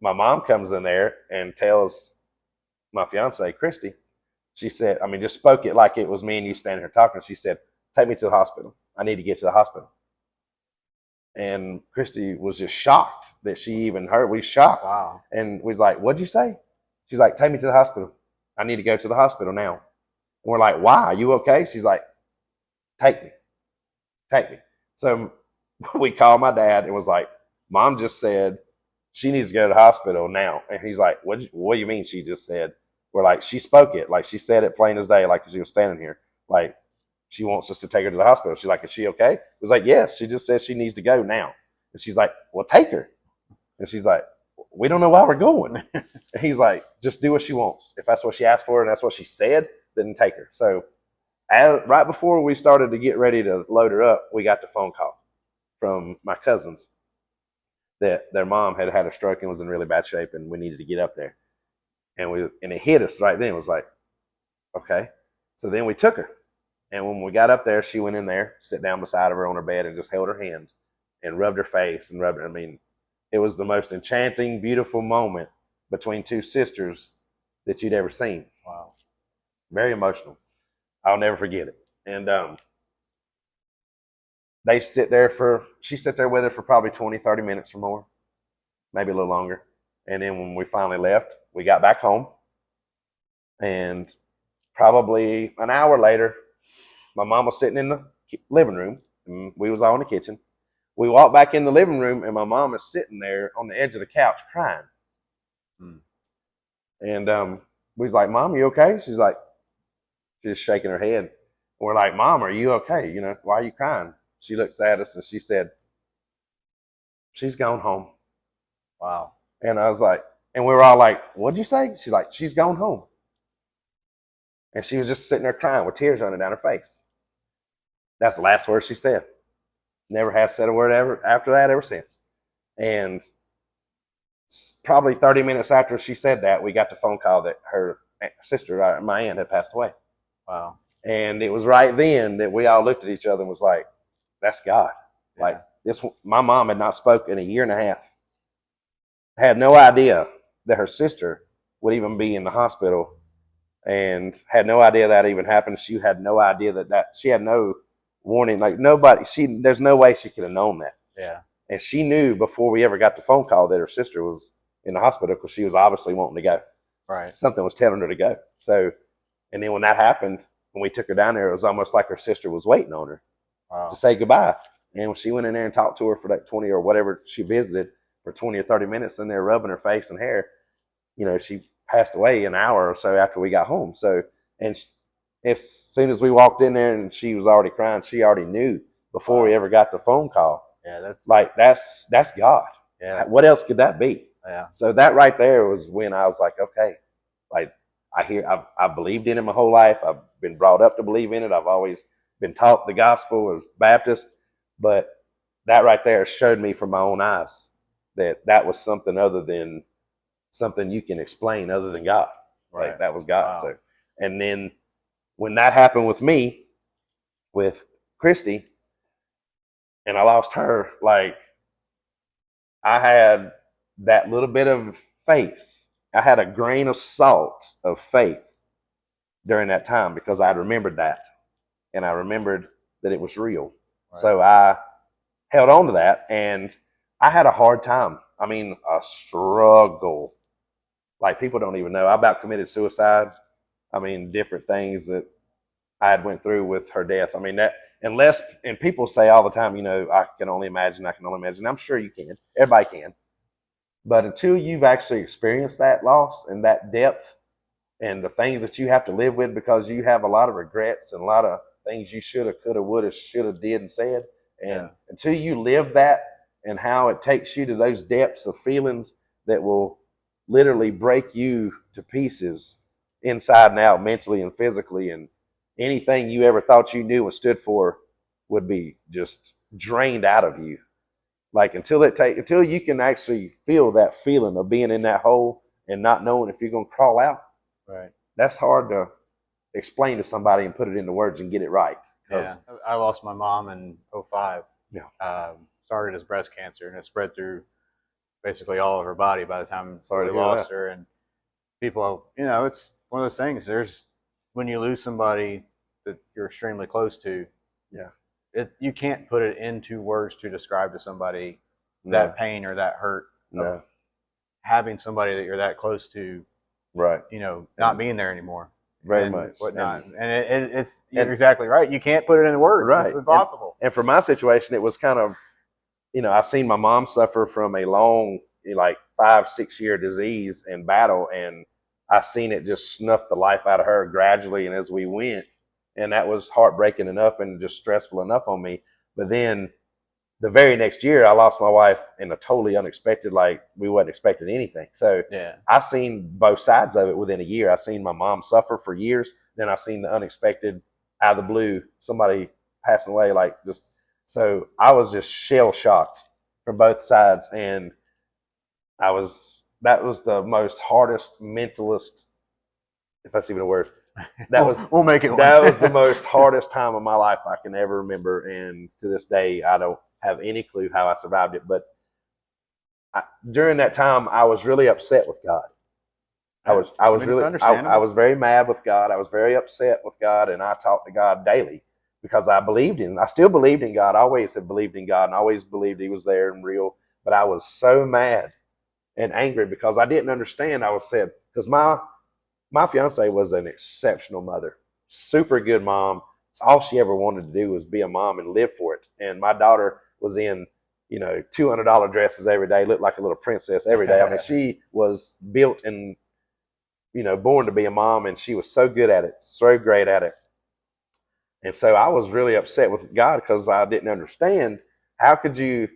my mom comes in there and tells my fiance, Christy, she said, just spoke it like it was me and you standing here talking. She said, take me to the hospital. I need to get to the hospital. And Christy was just shocked that she even heard. We shocked. Wow. And we was like, what'd you say? She's like, take me to the hospital. I need to go to the hospital now. And we're like, why? Are you okay? She's like, take me. Take me. So we called my dad and was like, Mom just said she needs to go to the hospital now. And he's like, what do you mean she just said? We're like, she spoke it. Like, she said it plain as day, like she was standing here. Like, she wants us to take her to the hospital. She's like, is she okay? It was like, yes. She just says she needs to go now. And she's like, well, take her. And she's like, we don't know why we're going. And he's like, just do what she wants. If that's what she asked for and that's what she said, then take her. So right before we started to get ready to load her up, we got the phone call from my cousins. that their mom had had a stroke and was in really bad shape, and we needed to get up there. And it hit us right then. It was like, okay. So then we took her. And when we got up there, she went in there, sit down beside her on her bed, and just held her hand and rubbed her face and rubbed her. I mean, it was the most enchanting, beautiful moment between two sisters that you'd ever seen. Wow. Very emotional. I'll never forget it. And she sat there with her for probably 20, 30 minutes or more, maybe a little longer. And then when we finally left, we got back home. And probably an hour later, my mom was sitting in the living room, and we was all in the kitchen. We walked back in the living room, and my mom is sitting there on the edge of the couch crying. And we was like, Mom, you okay? She's just shaking her head. We're like, Mom, are you okay? You know, why are you crying? She looks at us and she said, she's gone home. Wow. And I was like, and we were all like, what'd you say? She's like, she's gone home. And she was just sitting there crying with tears running down her face. That's the last word she said. Never has said a word ever after that ever since. And probably 30 minutes after she said that, we got the phone call that her sister, my aunt, had passed away. Wow. And it was right then that we all looked at each other and was like, that's God. Yeah. Like this, my mom had not spoken in a year and a half. Had no idea that her sister would even be in the hospital, and had no idea that even happened. She had no idea that she had no warning. Like nobody, there's no way she could have known that. Yeah. And she knew before we ever got the phone call that her sister was in the hospital, because she was obviously wanting to go. Right. Something was telling her to go. So, and then when that happened, when we took her down there, it was almost like her sister was waiting on her to say goodbye. And when she went in there and talked to her for that 20 or whatever she visited for 20 or 30 minutes in there rubbing her face and hair, you know, she passed away an hour or so after we got home. So, and as soon as we walked in there and she was already crying, she already knew before we ever got the phone call. Yeah, that's God. Yeah. What else could that be? Yeah. So that right there was when I was like, okay, like I've believed in it my whole life. I've been brought up to believe in it. I've always been taught the gospel as Baptist, but that right there showed me from my own eyes that was something other than something you can explain other than God. Right. Like that was God. Wow. So, and then when that happened with me, with Christy, and I lost her, like I had that little bit of faith. I had a grain of salt of faith during that time because I remembered that. And I remembered that it was real. Right. So I held on to that, and I had a hard time. I mean, a struggle. Like people don't even know. I about committed suicide. I mean, different things that I had went through with her death. I mean, that and people say all the time, you know, I can only imagine. I'm sure you can. Everybody can. But until you've actually experienced that loss and that depth and the things that you have to live with, because you have a lot of regrets and a lot of things you shoulda, coulda, woulda, shoulda, did and said. And until you live that and how it takes you to those depths of feelings that will literally break you to pieces inside and out, mentally and physically, and anything you ever thought you knew and stood for would be just drained out of you. Like until you can actually feel that feeling of being in that hole and not knowing if you're going to crawl out. Right. That's hard to explain to somebody and put it into words and get it right. Yeah. I lost my mom in 2005. Yeah. Started as breast cancer, and it spread through basically all of her body by the time we lost her. And people, you know, it's one of those things. When you lose somebody that you're extremely close to, you can't put it into words to describe to somebody that pain or that hurt. No. Having somebody that you're that close to, right? You know, not being there anymore. Very much. Whatnot. You're exactly right. You can't put it into words. Right. It's impossible. And for my situation, it was kind of, you know, I seen my mom suffer from a long, like 5-6 year disease and battle, and I seen it just snuff the life out of her gradually and as we went. And that was heartbreaking enough and just stressful enough on me. But then the very next year, I lost my wife in a totally unexpected, like we wasn't expecting anything. So I seen both sides of it within a year. I seen my mom suffer for years. Then I seen the unexpected, out of the blue, somebody passing away. So I was just shell shocked from both sides, and that was the most hardest mentalist, if that's even a word. We'll make it one. That was the most hardest time of my life I can ever remember, and to this day I don't have any clue how I survived it. But during that time, I was really upset with God. I was very mad with God. I was very upset with God, and I talked to God daily because I still believed in God. I always have believed in God, and I always believed He was there and real. But I was so mad and angry because I didn't understand. I was sad because my fiance was an exceptional mother, super good mom. All she ever wanted to do was be a mom and live for it. And my daughter was in, $200 dresses every day, looked like a little princess every day. I mean, she was built and, born to be a mom, and she was so good at it, so great at it. And so I was really upset with God because I didn't understand. How could you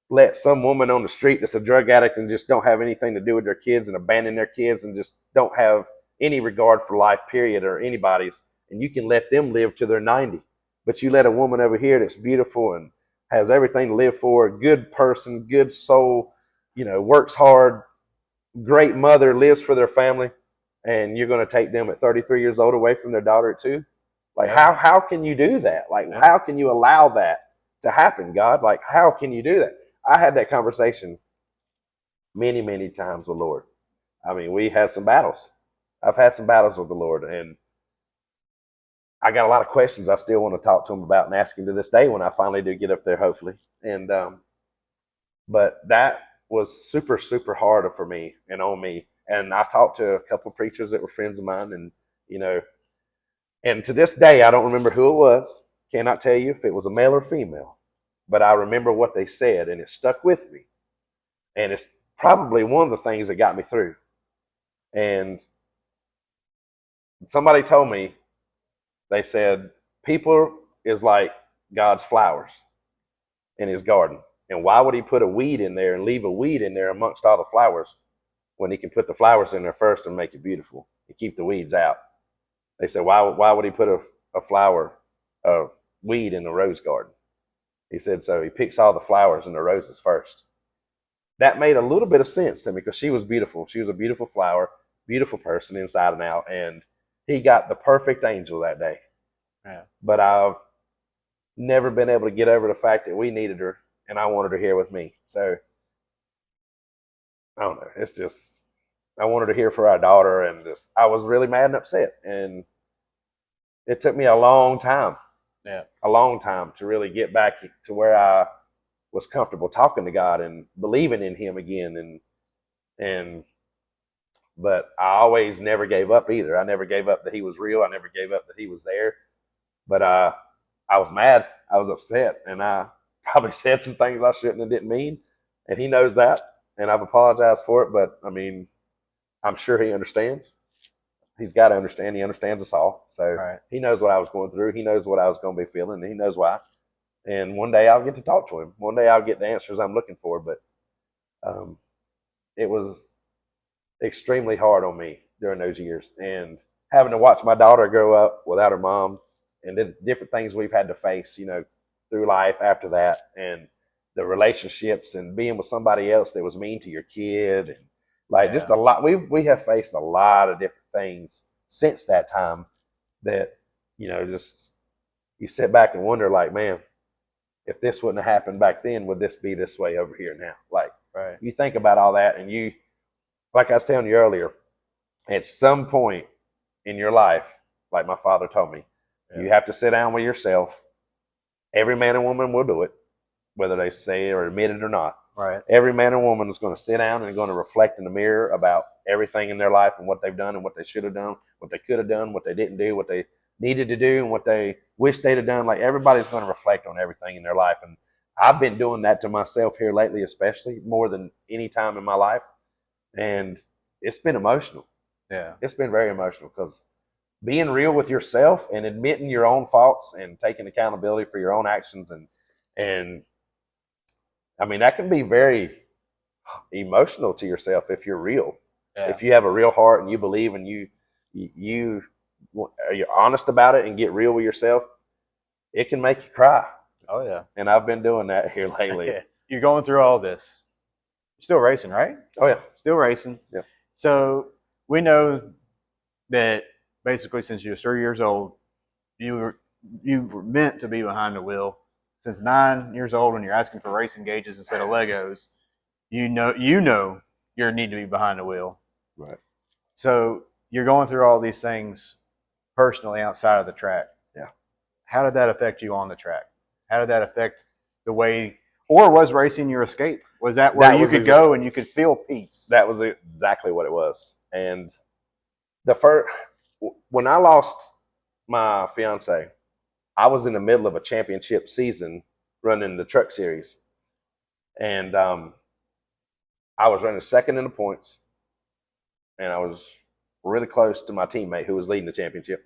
let some woman on the street that's a drug addict and just don't have anything to do with their kids and abandon their kids and just don't have any regard for life, period, or anybody's, and you can let them live to their 90. But you let a woman over here that's beautiful and has everything to live for, a good person, good soul, works hard, great mother, lives for their family, and you're going to take them at 33 years old away from their daughter at 2? Like, how can you do that? Like, how can you allow that to happen, God? Like, how can you do that? I had that conversation many, many times with the Lord. I mean, we had some battles. I've had some battles with the Lord, and I got a lot of questions I still want to talk to Him about and ask Him to this day when I finally do get up there, hopefully. And but that was super, super hard for me and on me. And I talked to a couple of preachers that were friends of mine, and and to this day, I don't remember who it was. Cannot tell you if it was a male or female, but I remember what they said, and it stuck with me. And it's probably one of the things that got me through. And somebody told me, they said, people is like God's flowers in His garden. And why would He put a weed in there and leave a weed in there amongst all the flowers when He can put the flowers in there first and make it beautiful and keep the weeds out? They said, why would He put a weed in the rose garden? He said, so He picks all the flowers and the roses first. That made a little bit of sense to me because she was beautiful. She was a beautiful flower, beautiful person inside and out, and He got the perfect angel that day. Yeah. But I've never been able to get over the fact that we needed her, and I wanted her here with me. So I don't know. It's just, I wanted her here for our daughter, and I was really mad and upset. And it took me a long time to really get back to where I was comfortable talking to God and believing in Him again. But I always never gave up either. I never gave up that He was real. I never gave up that He was there. But I was mad. I was upset, and I probably said some things I shouldn't and didn't mean. And He knows that, and I've apologized for it. But I mean, I'm sure He understands. He's got to understand. He understands us all. So He knows what I was going through. He knows what I was going to be feeling, and He knows why. And one day I'll get to talk to Him. One day I'll get the answers I'm looking for. But it was extremely hard on me during those years, and having to watch my daughter grow up without her mom, and the different things we've had to face, through life after that, and the relationships, and being with somebody else that was mean to your kid, and just a lot. We have faced a lot of different things since that time that just you sit back and wonder, like, man, if this wouldn't have happened back then, would this be this way over here now? Like, you think about all that, and you, like I was telling you earlier, at some point in your life, like my father told me, you have to sit down with yourself. Every man and woman will do it, whether they say it or admit it or not. Every man and woman is going to sit down and going to reflect in the mirror about everything in their life and what they've done and what they should have done, what they could have done, what they didn't do, what they needed to do, and what they wish they'd have done. Like, everybody's going to reflect on everything in their life. And I've been doing that to myself here lately, especially more than any time in my life. And it's been emotional. It's been very emotional because being real with yourself and admitting your own faults and taking accountability for your own actions, and I mean, that can be very emotional to yourself if you're real. If you have a real heart and you believe, and you're honest about it and get real with yourself, it can make you cry. Oh yeah. And I've been doing that here lately. you're going through all this. You're still racing, right? Oh yeah, Still racing. Yeah. So we know that basically since you were 3 years old, you were meant to be behind the wheel. Since 9 years old, when you're asking for racing gauges instead of Legos, you know you need to be behind the wheel. right. So you're going through all these things personally outside of the track. Yeah. How did that affect you on the track? How did that affect the way, or was racing your escape? Was that where you could go and you could feel peace? That was exactly what it was. And when I lost my fiance, I was in the middle of a championship season running the truck series. And I was running second in the points. And I was really close to my teammate who was leading the championship.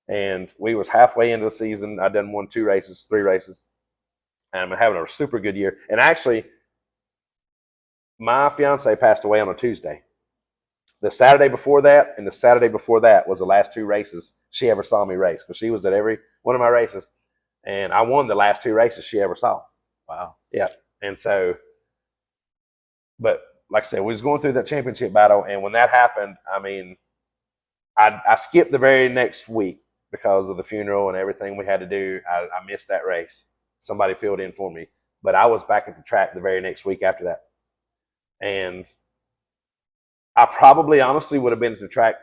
And we was halfway into the season. I done won 3 races. And I'm having a super good year. And actually, my fiance passed away on a Tuesday. The Saturday before that and the Saturday before that was the last 2 races she ever saw me race, because she was at every one of my races, and I won the last 2 races she ever saw. Wow. Yeah. And so, but like I said, we was going through that championship battle, and when that happened, I mean, I skipped the very next week because of the funeral and everything we had to do. I missed that race. Somebody filled in for me, but I was back at the track the very next week after that. And I probably honestly would have been at the track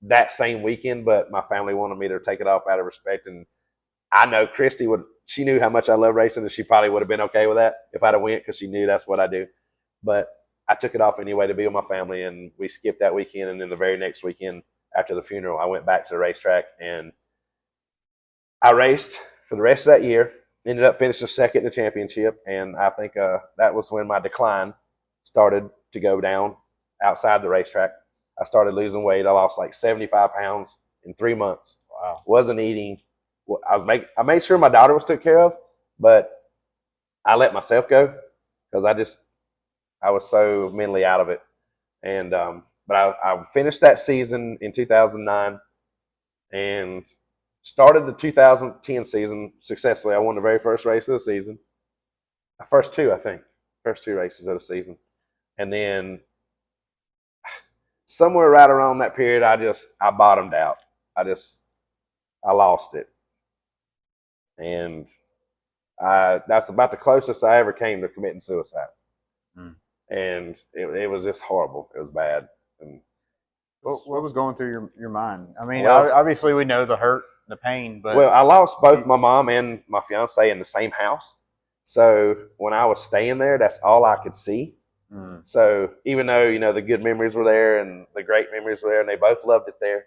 that same weekend, but my family wanted me to take it off out of respect. And I know Christy she knew how much I love racing, and she probably would have been okay with that if I'd have went, because she knew that's what I do. But I took it off anyway to be with my family, and we skipped that weekend. And then the very next weekend after the funeral, I went back to the racetrack and I raced for the rest of that year. Ended up finishing second in the championship, and I think that was when my decline started to go down outside the racetrack. I started losing weight. I lost like 75 pounds in 3 months. Wow. Wasn't eating. I made sure my daughter was took care of, but I let myself go because I was so mentally out of it. And but I finished that season in 2009 and started the 2010 season successfully. I won the very first race of the season. The first 2, I think. First 2 races of the season. And then somewhere right around that period, I bottomed out. I lost it. And that's about the closest I ever came to committing suicide. And it was just horrible. It was bad. And what was going through your mind? I mean, Well- obviously we know the hurt, the pain, but well, I lost both my mom and my fiance in the same house. So when I was staying there, that's all I could see. So even though, the good memories were there and the great memories were there, and they both loved it there,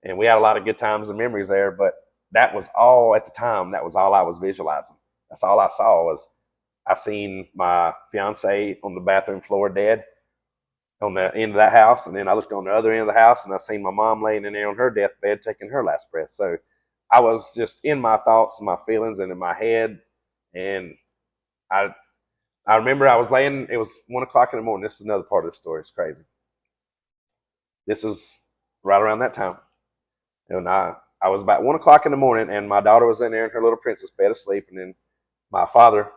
and we had a lot of good times and memories there, but that was all at the time. That was all I was visualizing. That's all I saw was I seen my fiance on the bathroom floor dead on the end of that house. And then I looked on the other end of the house and I seen my mom laying in there on her deathbed, taking her last breath. So I was just in my thoughts and my feelings and in my head. And I remember I was laying, it was 1 o'clock in the morning. This is another part of the story. It's crazy. This was right around that time. And I was about 1 o'clock in the morning, and my daughter was in there in her little princess bed asleep. And then my father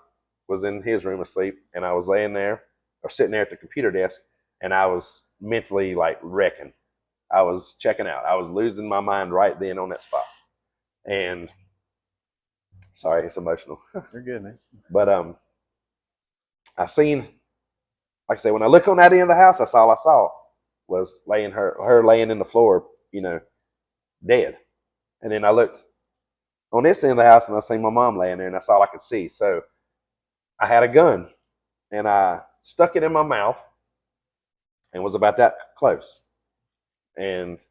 was in his room asleep, and I was laying there or sitting there at the computer desk, and I was mentally like wrecking. I was checking out. I was losing my mind right then on that spot. And sorry, it's emotional. You're good, man. But I seen, like I say, when I look on that end of the house, that's all I saw was her laying in the floor, dead. And then I looked on this end of the house and I seen my mom laying there, and that's all I could see. So I had a gun and I stuck it in my mouth and was about that close. And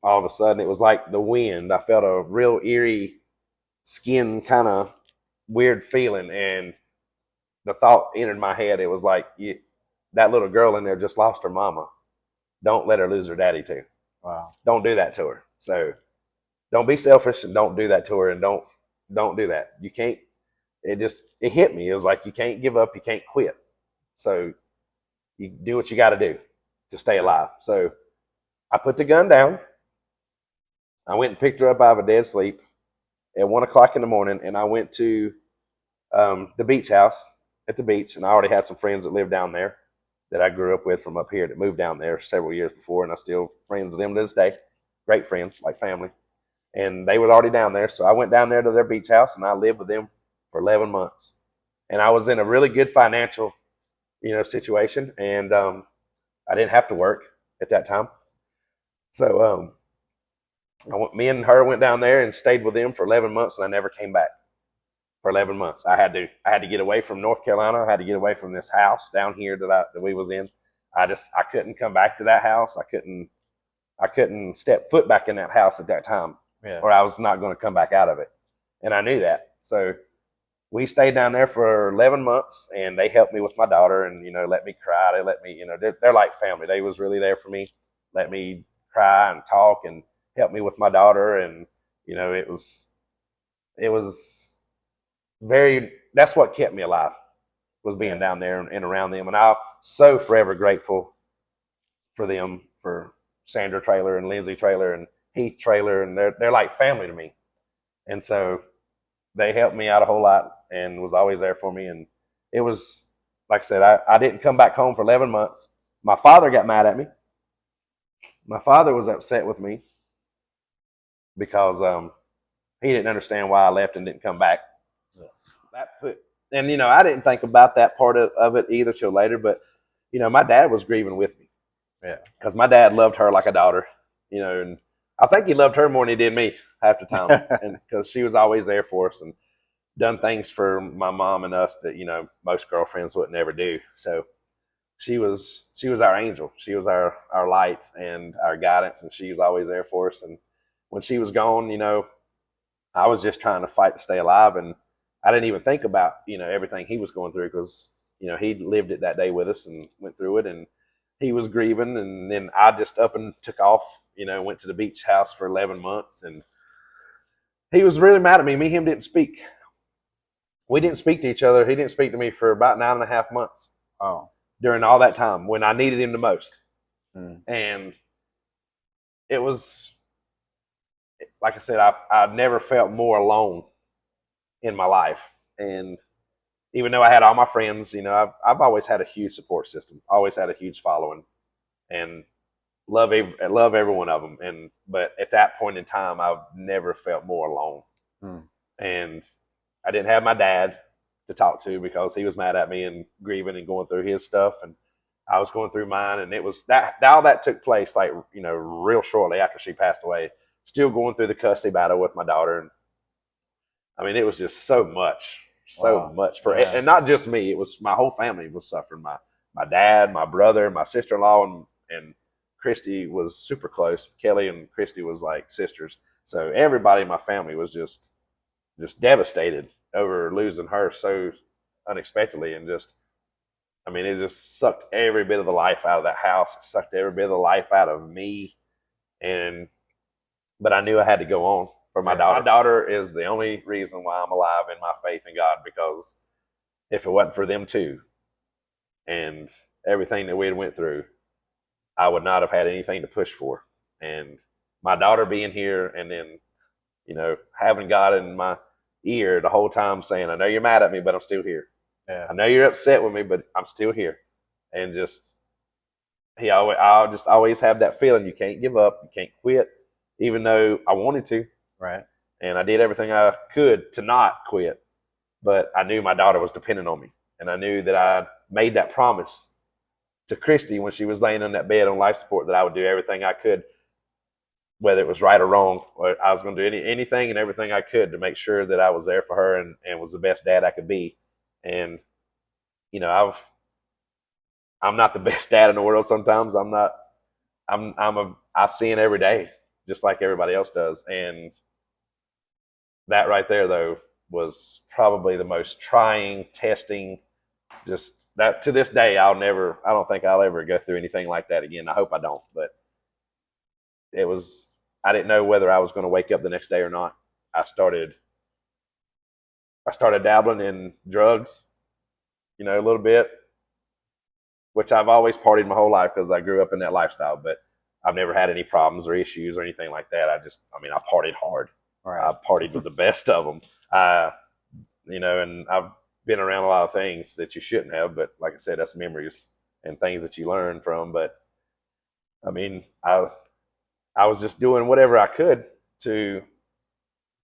all of a sudden it was like the wind. I felt a real eerie skin kind of weird feeling, and the thought entered my head. It was like, that little girl in there just lost her mama. Don't let her lose her daddy too. Wow. Don't do that to her. So don't be selfish and don't do that to her, and don't do that. You can't. It hit me. It was like, you can't give up. You can't quit. So you do what you got to do to stay alive. So I put the gun down. I went and picked her up out of a dead sleep at 1 o'clock in the morning, and I went to the beach house at the beach, and I already had some friends that lived down there that I grew up with from up here that moved down there several years before, and I still friends with them to this day. Great friends, like family. And they were already down there, so I went down there to their beach house, and I lived with them for 11 months. And I was in a really good financial, situation, and I didn't have to work at that time. So me and her went down there and stayed with them for 11 months, and I never came back for 11 months. I had to get away from North Carolina. I had to get away from this house down here that we was in. I couldn't come back to that house. I couldn't step foot back in that house at that time, or I was not going to come back out of it. And I knew that. So we stayed down there for 11 months, and they helped me with my daughter, and let me cry. They let me, they're like family. They was really there for me. Let me cry and talk and help me with my daughter, and it was very. That's what kept me alive, was being down there and around them, and I'm so forever grateful for them, for Sandra Traylor and Lindsay Traylor and Heath Traylor, and they're like family to me, and so they helped me out a whole lot and was always there for me. And it was, like I said, I didn't come back home for 11 months. My father got mad at me. My father was upset with me because he didn't understand why I left and didn't come back. I didn't think about that part of it either till later. But my dad was grieving with me. Yeah. Because my dad loved her like a daughter. And I think he loved her more than he did me half the time, and because she was always there for us and done things for my mom and us that most girlfriends would never do. So she was our angel. She was our light and our guidance, and she was always there for us. And when she was gone, I was just trying to fight to stay alive, and I didn't even think about everything he was going through, because he lived it that day with us and went through it, and he was grieving. And then I just up and took off, went to the beach house for 11 months, and he was really mad at me. Me and him didn't speak. We didn't speak to each other. He didn't speak to me for about 9.5 months. Oh. During all that time when I needed him the most. Mm. And it was, like I said, I never felt more alone in my life. And even though I had all my friends, I've always had a huge support system, always had a huge following, and love every one of them. But at that point in time, I've never felt more alone. Mm. And I didn't have my dad to talk to because he was mad at me and grieving and going through his stuff, and I was going through mine. And it was that all that took place real shortly after she passed away. Still going through the custody battle with my daughter, and I mean, it was just so much for it, and not just me. It was my whole family was suffering. My dad, my brother, my sister-in-law, and Christy was super close. Kelly and Christy was like sisters, so everybody in my family was just devastated over losing her so unexpectedly. And it just sucked every bit of the life out of that house. It sucked every bit of the life out of me. But I knew I had to go on for my daughter. My daughter is the only reason why I'm alive in my faith in God, because if it wasn't for them two and everything that we had went through, I would not have had anything to push for. And my daughter being here, and then having God in my ear the whole time saying, I know you're mad at me, but I'm still here. Yeah. I know you're upset with me, but I'm still here. And I'll just always have that feeling you can't give up, you can't quit, even though I wanted to. Right. And I did everything I could to not quit. But I knew my daughter was dependent on me. And I knew that I made that promise to Christy when she was laying on that bed on life support, that I would do everything I could, whether it was right or wrong, or I was going to do anything and everything I could to make sure that I was there for her and was the best dad I could be. And, I'm not the best dad in the world. Sometimes I sin every day, just like everybody else does. And that right there, though, was probably the most trying, testing, just that to this day, I don't think I'll ever go through anything like that again. I hope I don't, but I didn't know whether I was going to wake up the next day or not. I started dabbling in drugs, a little bit, which I've always partied my whole life because I grew up in that lifestyle, but I've never had any problems or issues or anything like that. I partied hard. Right. I partied with the best of them. And been around a lot of things that you shouldn't have. But like I said, that's memories and things that you learn from. But I mean, I was just doing whatever I could to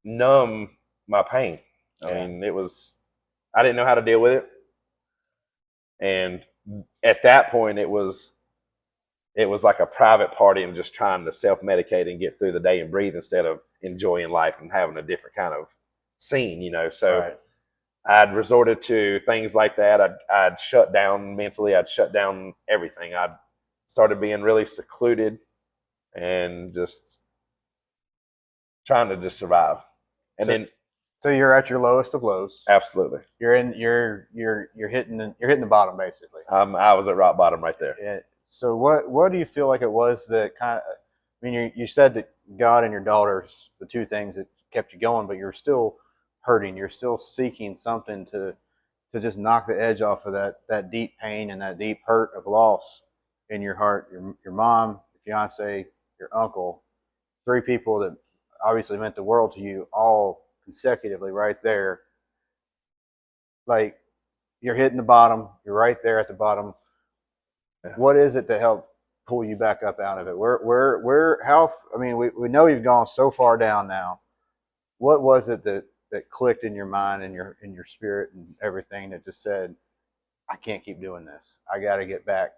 numb my pain. I mean, I didn't know how to deal with it. And at that point, it was like a private party and just trying to self-medicate and get through the day and breathe instead of enjoying life and having a different kind of scene, you know. So Right. I'd resorted to things like that. I'd shut down mentally. I'd shut down everything. I'd started being really secluded and just trying to just survive. And So, then so you're at your lowest of lows. absolutely, You're hitting the bottom basically. I was at rock bottom right there. Yeah. So what do you feel like it was that kind of? I mean, you said that God and your daughters, the two things that kept you going, but you're still hurting. You're still seeking something to just knock the edge off of that deep pain and that deep hurt of loss in your heart. Your mom, your fiance, your uncle, three people that obviously meant the world to you, all consecutively right there. Like you're hitting the bottom. You're right there at the bottom. Yeah. What is it to help pull you back up out of it? How? I mean, we know you've gone so far down now. What was it that clicked in your mind and your spirit and everything that just said, I can't keep doing this. I got to get back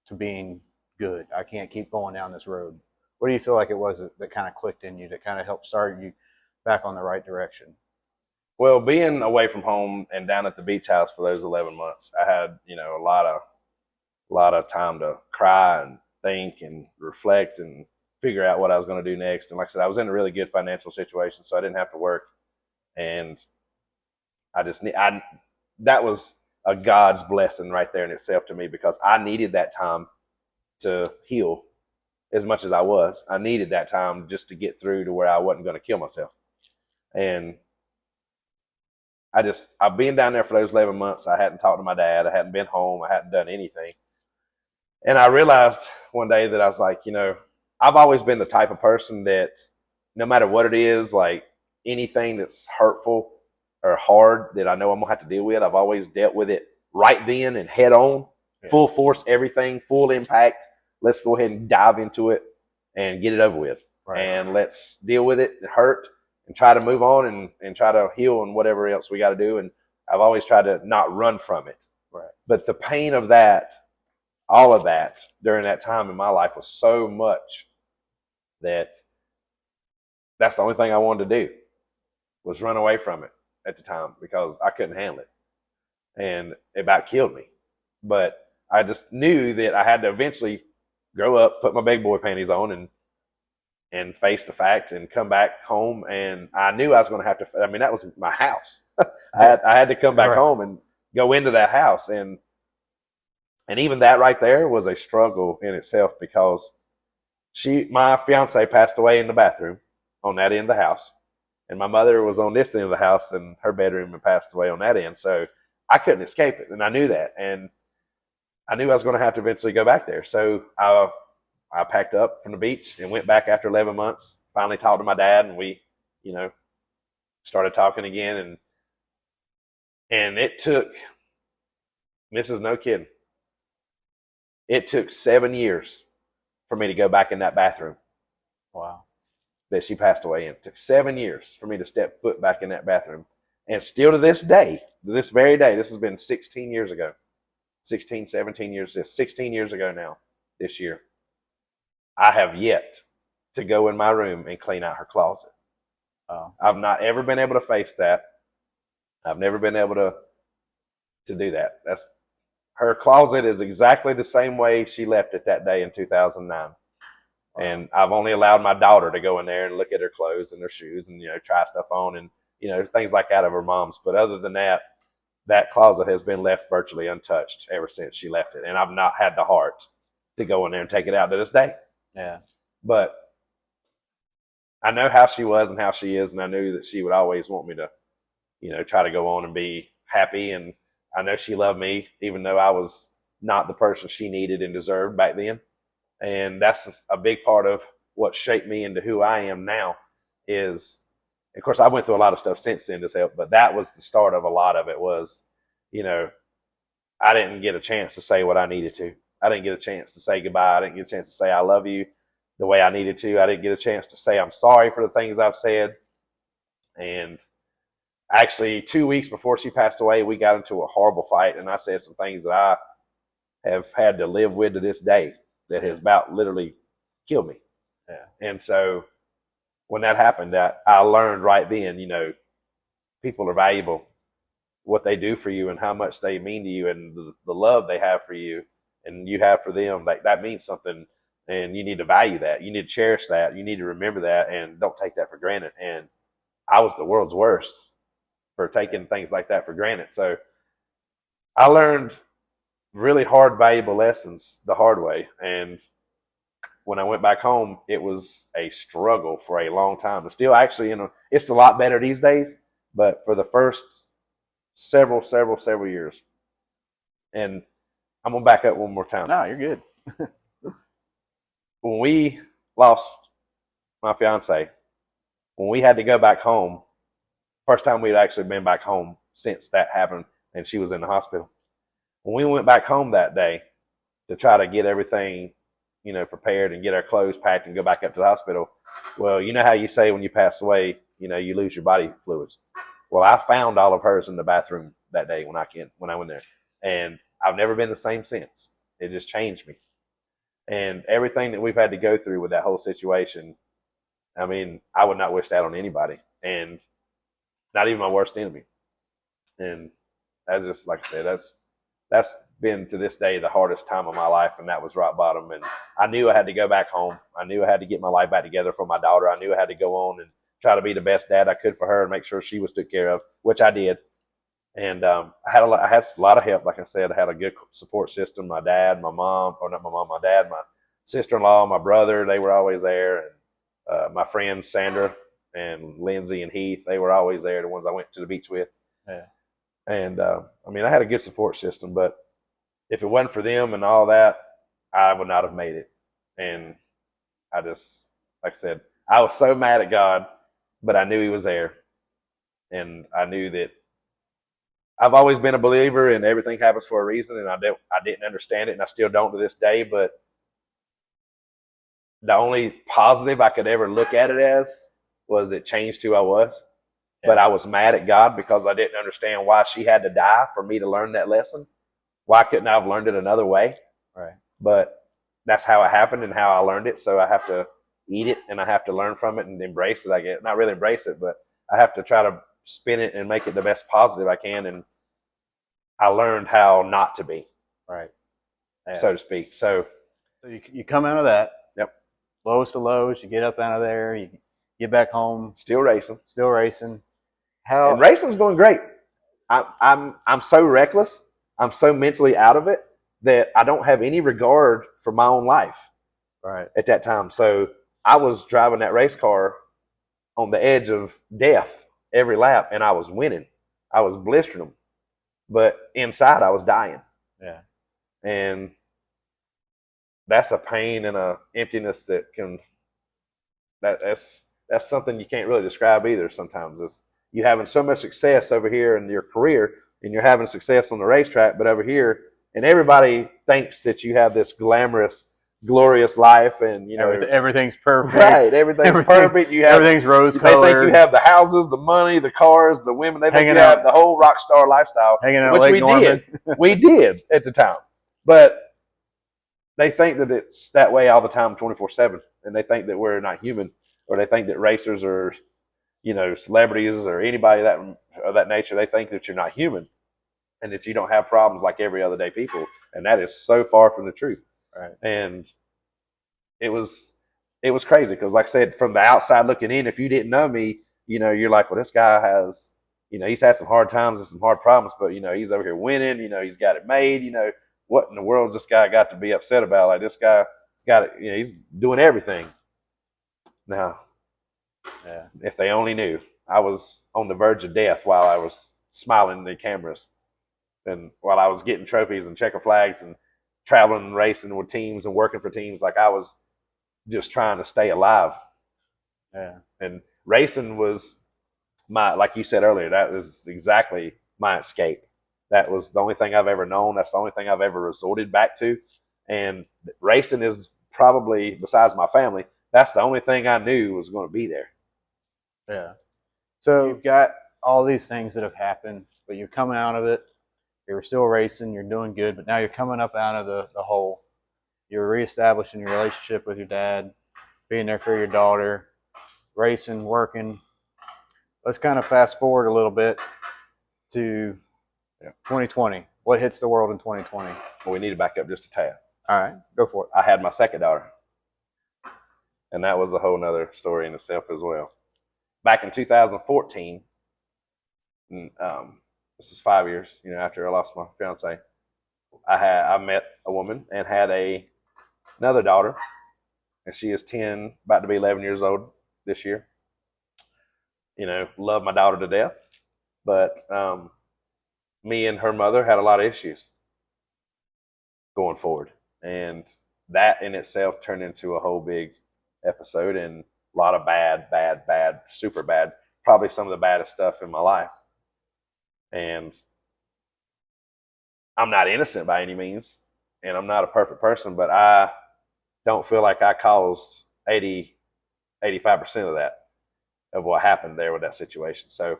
to being good. I can't keep going down this road. What do you feel like it was that kind of clicked in you, that kind of helped start you back on the right direction? Well, being away from home and down at the beach house for those 11 months, I had, you know, a lot of time to cry and think and reflect and figure out what I was going to do next. And like I said, I was in a really good financial situation, so I didn't have to work. And that was a God's blessing right there in itself to me, because I needed that time to heal as much as I was. I needed that time just to get through to where I wasn't going to kill myself. And I've been down there for those 11 months. I hadn't talked to my dad. I hadn't been home. I hadn't done anything. And I realized one day that I was like, you know, I've always been the type of person that no matter what it is, like anything that's hurtful or hard that I know I'm going to have to deal with, I've always dealt with it right then and head on, full force, everything, full impact. Let's go ahead and dive into it and get it over with. Right. And let's deal with it and hurt and try to move on and try to heal and whatever else we got to do. And I've always tried to not run from it. Right. But the pain of that, all of that during that time in my life was so much that that's the only thing I wanted to do was run away from it at the time, because I couldn't handle it. And it about killed me. But I just knew that I had to eventually grow up, put my big boy panties on and face the fact and come back home. And I knew I was going to have to, I mean, that was my house. I had to come back home and go into that house. And even that right there was a struggle in itself, because my fiance passed away in the bathroom on that end of the house. And my mother was on this end of the house in her bedroom and passed away on that end. So I couldn't escape it. And I knew that. And I knew I was going to have to eventually go back there. So I packed up from the beach and went back after 11 months, finally talked to my dad, and we, you know, started talking again. And it took, this is no kidding, it took 7 years for me to go back in that bathroom. Wow. That she passed away in. It took 7 years for me to step foot back in that bathroom. And still to this day, this very day, this has been 16 years ago, 16, 17 years, 16 years ago now, this year, I have yet to go in my room and clean out her closet. I've not ever been able to face that. I've never been able to do that. Her closet is exactly the same way she left it that day in 2009. And I've only allowed my daughter to go in there and look at her clothes and her shoes and, you know, try stuff on and, you know, things like that of her mom's. But other than that, that closet has been left virtually untouched ever since she left it. And I've not had the heart to go in there and take it out to this day. Yeah. But I know how she was and how she is. And I knew that she would always want me to, you know, try to go on and be happy. And I know she loved me, even though I was not the person she needed and deserved back then. And that's a big part of what shaped me into who I am now. Is, of course, I went through a lot of stuff since then to help, but that was the start of a lot of it. Was you know, I didn't get a chance to say what I needed to. I didn't get a chance to say goodbye. I didn't get a chance to say I love you the way I needed to. I didn't get a chance to say I'm sorry for the things I've said. And actually, 2 weeks before she passed away, we got into a horrible fight, and I said some things that I have had to live with to this day that has about literally killed me. Yeah. And so when that happened, I learned right then, people are valuable, what they do for you and how much they mean to you, and the love they have for you and you have for them. That means something, and you need to value that. You need to cherish that. You need to remember that, and don't take that for granted. And I was the world's worst for taking things like that for granted. So I learned really hard, valuable lessons the hard way. And when I went back home, it was a struggle for a long time. But still, actually, it's a lot better these days. But for the first several years, and I'm gonna back up one more time. No, you're good. When we lost my fiance, when we had to go back home, first time we'd actually been back home since that happened, and she was in the hospital. When we went back home that day to try to get everything, prepared and get our clothes packed and go back up to the hospital, well, you know how you say when you pass away, you lose your body fluids. Well, I found all of hers in the bathroom that day when I went there, and I've never been the same since. It just changed me, and everything that we've had to go through with that whole situation. I mean, I would not wish that on anybody, and not even my worst enemy. And that's just, like I said, that's been to this day the hardest time of my life, and that was rock bottom. And I knew I had to go back home. I knew I had to get my life back together for my daughter. I knew I had to go on and try to be the best dad I could for her and make sure she was took care of, which I did. And I had a lot of help. Like I said, I had a good support system. My dad, my mom, or not my mom, my dad, my sister-in-law, my brother, they were always there. And my friends, Sandra and Lindsay and Heath, they were always there, the ones I went to the beach with. Yeah. And I had a good support system, but if it wasn't for them and all that, I would not have made it. And I just, like I said, I was so mad at God, but I knew He was there. And I knew that I've always been a believer and everything happens for a reason. And I didn't understand it, and I still don't to this day. But the only positive I could ever look at it as was it changed who I was. Yeah. But I was mad at God because I didn't understand why she had to die for me to learn that lesson. Why couldn't I have learned it another way? Right. But that's how it happened and how I learned it. So I have to eat it, and I have to learn from it and embrace it, I guess. Not really embrace it, but I have to try to spin it and make it the best positive I can. And I learned how not to be. Right. Yeah. So to speak. So you come out of that. Yep. Lowest of lows, you get up out of there, you get back home. Still racing. And racing's going great. I'm so reckless. I'm so mentally out of it that I don't have any regard for my own life. Right. At that time. So I was driving that race car on the edge of death every lap, and I was winning. I was blistering them. But inside I was dying. Yeah. And that's a pain and a emptiness that's something you can't really describe either sometimes. It's you having so much success over here in your career, and you're having success on the racetrack, but over here, and everybody thinks that you have this glamorous, glorious life, and everything's perfect. Right, everything's perfect. Everything's rose-colored. They think you have the houses, the money, the cars, the women. They think you have the whole rock star lifestyle, which we did. We did at the time, but they think that it's that way all the time, 24/7, and they think that we're not human, or they think that racers are, celebrities or anybody of that nature. They think that you're not human, and that you don't have problems like every other day people, and that is so far from the truth. Right. And it was crazy because, like I said, from the outside looking in, if you didn't know me, you're like, well, this guy has, he's had some hard times and some hard problems, but he's over here winning. He's got it made. What in the world's this guy got to be upset about? Like, this guy, he's got it. He's doing everything. Now, yeah. If they only knew, I was on the verge of death while I was smiling in the cameras, and while I was getting trophies and checker flags and traveling and racing with teams and working for teams. Like, I was just trying to stay alive. Yeah. And racing was like you said earlier, that was exactly my escape. That was the only thing I've ever known. That's the only thing I've ever resorted back to. And racing is probably, besides my family, that's the only thing I knew was going to be there. Yeah. So you've got all these things that have happened, but you're coming out of it. You're still racing. You're doing good, but now you're coming up out of the hole. You're reestablishing your relationship with your dad, being there for your daughter, racing, working. Let's kind of fast forward a little bit to 2020. What hits the world in 2020? Well, we need to back up just a tad. All right, go for it. I had my second daughter, and that was a whole nother story in itself as well. Back in 2014, this is 5 years, after I lost my fiance. I met a woman and had another daughter, and she is 10, about to be 11 years old this year. Love my daughter to death, but me and her mother had a lot of issues going forward, and that in itself turned into a whole big episode and a lot of bad, super bad, probably some of the baddest stuff in my life. And I'm not innocent by any means, and I'm not a perfect person, but I don't feel like I caused 80, 85% of that, of what happened there with that situation. So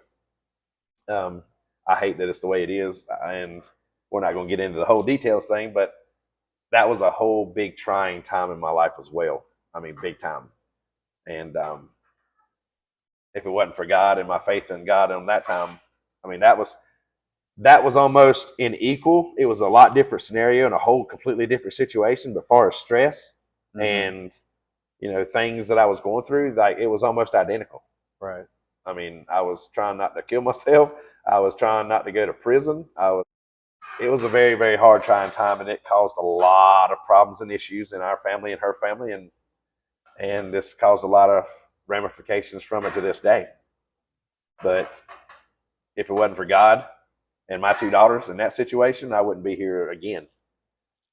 I hate that it's the way it is, and we're not going to get into the whole details thing, but that was a whole big trying time in my life as well. I mean, big time. And if it wasn't for God and my faith in God in that time, I mean, that was almost in equal. It was a lot different scenario and a whole completely different situation. But as far as stress and, things that I was going through, like it was almost identical. Right. I mean, I was trying not to kill myself. I was trying not to go to prison. It was a very, very hard trying time, and it caused a lot of problems and issues in our family and her family. And this caused a lot of ramifications from it to this day. But if it wasn't for God and my two daughters in that situation, I wouldn't be here again.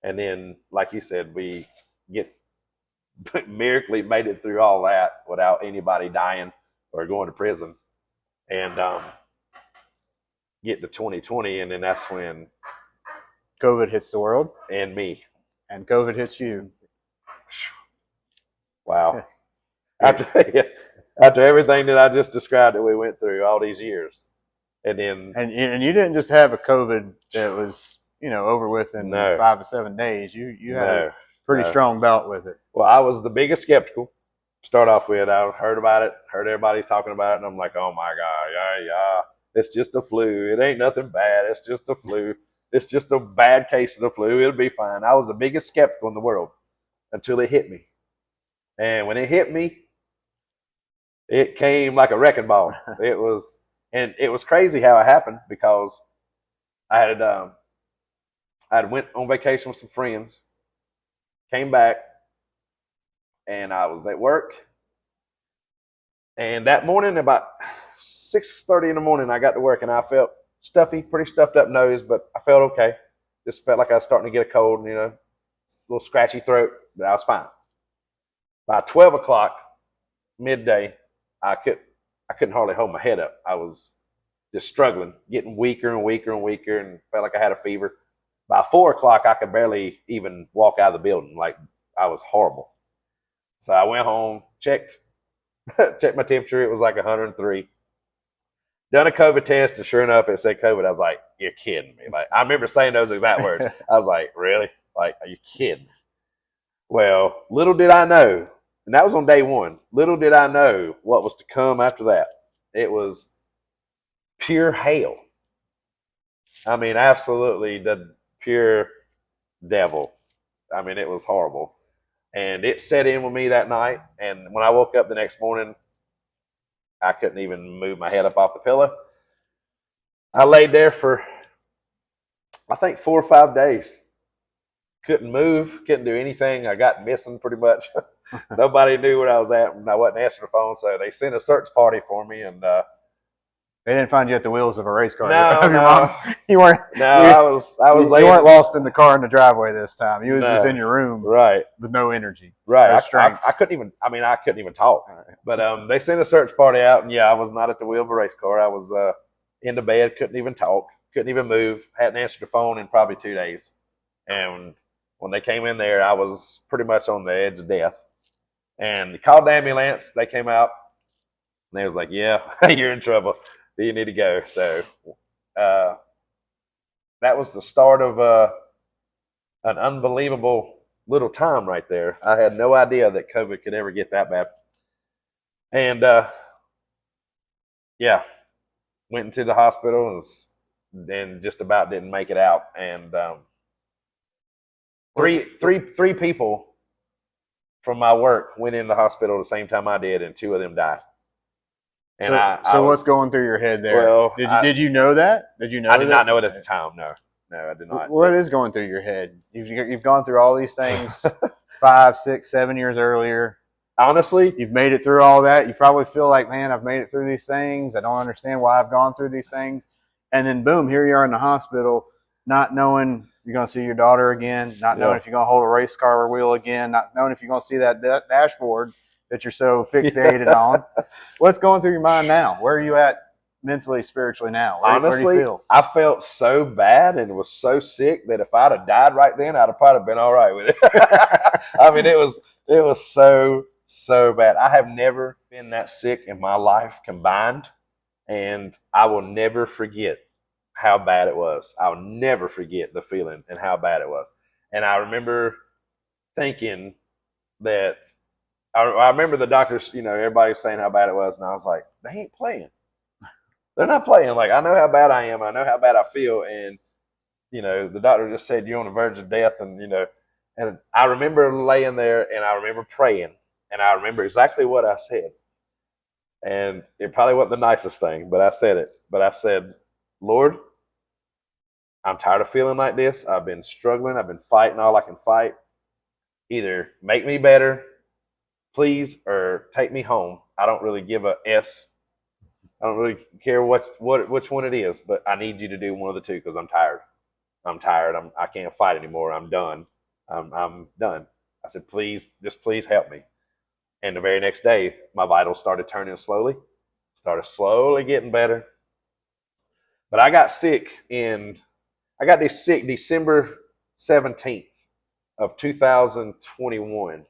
And then, like you said, we miraculously made it through all that without anybody dying or going to prison. And get to 2020, and then that's when COVID hits the world. And me. And COVID hits you. Wow. After everything that I just described that we went through all these years. And then and you didn't just have a COVID that was, over with in 5 to 7 days. You had a pretty strong bout with it. Well, I was the biggest skeptical. Start off with, I heard about it, heard everybody talking about it, and I'm like, oh my God, yeah, it's just a flu. It ain't nothing bad. It's just a flu. It's just a bad case of the flu. It'll be fine. I was the biggest skeptical in the world until it hit me. And when it hit me, it came like a wrecking ball. It was crazy how it happened, because I had went on vacation with some friends, came back, and I was at work. And that morning, about 6:30 in the morning, I got to work, and I felt stuffy, pretty stuffed up nose, but I felt okay. Just felt like I was starting to get a cold, a little scratchy throat, but I was fine. By 12 o'clock, midday, I couldn't hardly hold my head up. I was just struggling, getting weaker and weaker and weaker, and felt like I had a fever. By 4 o'clock, I could barely even walk out of the building. Like, I was horrible. So I went home, checked my temperature. It was like 103. Done a COVID test, and sure enough, it said COVID. I was like, you're kidding me. Like, I remember saying those exact words. I was like, really? Like, are you kidding? Well, little did I know, and that was on day one. Little did I know what was to come after that. It was pure hell. I mean, absolutely the pure devil. I mean, it was horrible. And it set in with me that night. And when I woke up the next morning, I couldn't even move my head up off the pillow. I laid there for, I think, 4 or 5 days. Couldn't move, couldn't do anything. I got missing pretty much. Nobody knew where I was at, and I wasn't answering the phone. So they sent a search party for me, and they didn't find you at the wheels of a race car. No. You weren't. No, I was. You weren't lost in the car in the driveway this time. You was just in your room, right, with no energy, right. No strength. I couldn't even. I mean, I couldn't even talk. But they sent a search party out, and I was not at the wheel of a race car. I was in the bed, couldn't even talk. couldn't even move, hadn't answered the phone in probably 2 days. And when they came in there, I was pretty much on the edge of death. And they called the ambulance. They came out, and they was like, "Yeah, you're in trouble. You need to go." So uh, that was the start of an unbelievable little time right there. I had no idea that COVID could ever get that bad. And yeah, went into the hospital and just about didn't make it out. And three people from my work went in the hospital the same time I did, and 2 of them died. And so what's going through your head there? Well, did you know that? Did you know? I did not know it at the time. No, I did not. What is going through your head? You've gone through all these things 5, 6, 7 years earlier. Honestly, you've made it through all that. You probably feel like, man, I've made it through these things. I don't understand why I've gone through these things. And then boom, here you are in the hospital, not knowing you're going to see your daughter again, not knowing if you're going to hold a race car wheel again, not knowing if you're going to see that dashboard that you're so fixated on. What's going through your mind now? Where are you at mentally, spiritually now? Honestly, where do you feel? I felt so bad and was so sick that if I'd have died right then, I'd have probably been all right with it. I mean, it was so bad. I have never been that sick in my life combined, and I will never forget how bad it was. I'll never forget the feeling and how bad it was. And I remember thinking that I remember the doctors, everybody was saying how bad it was, and I was like, they ain't playing. They're not playing. Like, I know how bad I am. I know how bad I feel. And, the doctor just said, you're on the verge of death. And, and I remember laying there, and I remember praying, and I remember exactly what I said. And it probably wasn't the nicest thing, but I said it. But I said, Lord, I'm tired of feeling like this. I've been struggling. I've been fighting all I can fight. Either make me better, please, or take me home. I don't really give a S. I don't really care which one it is, but I need you to do one of the two because I'm tired. I can't fight anymore. I'm done. I'm done. I said, please help me. And the very next day, my vitals started turning slowly, getting better. But I got sick December 17th of 2021.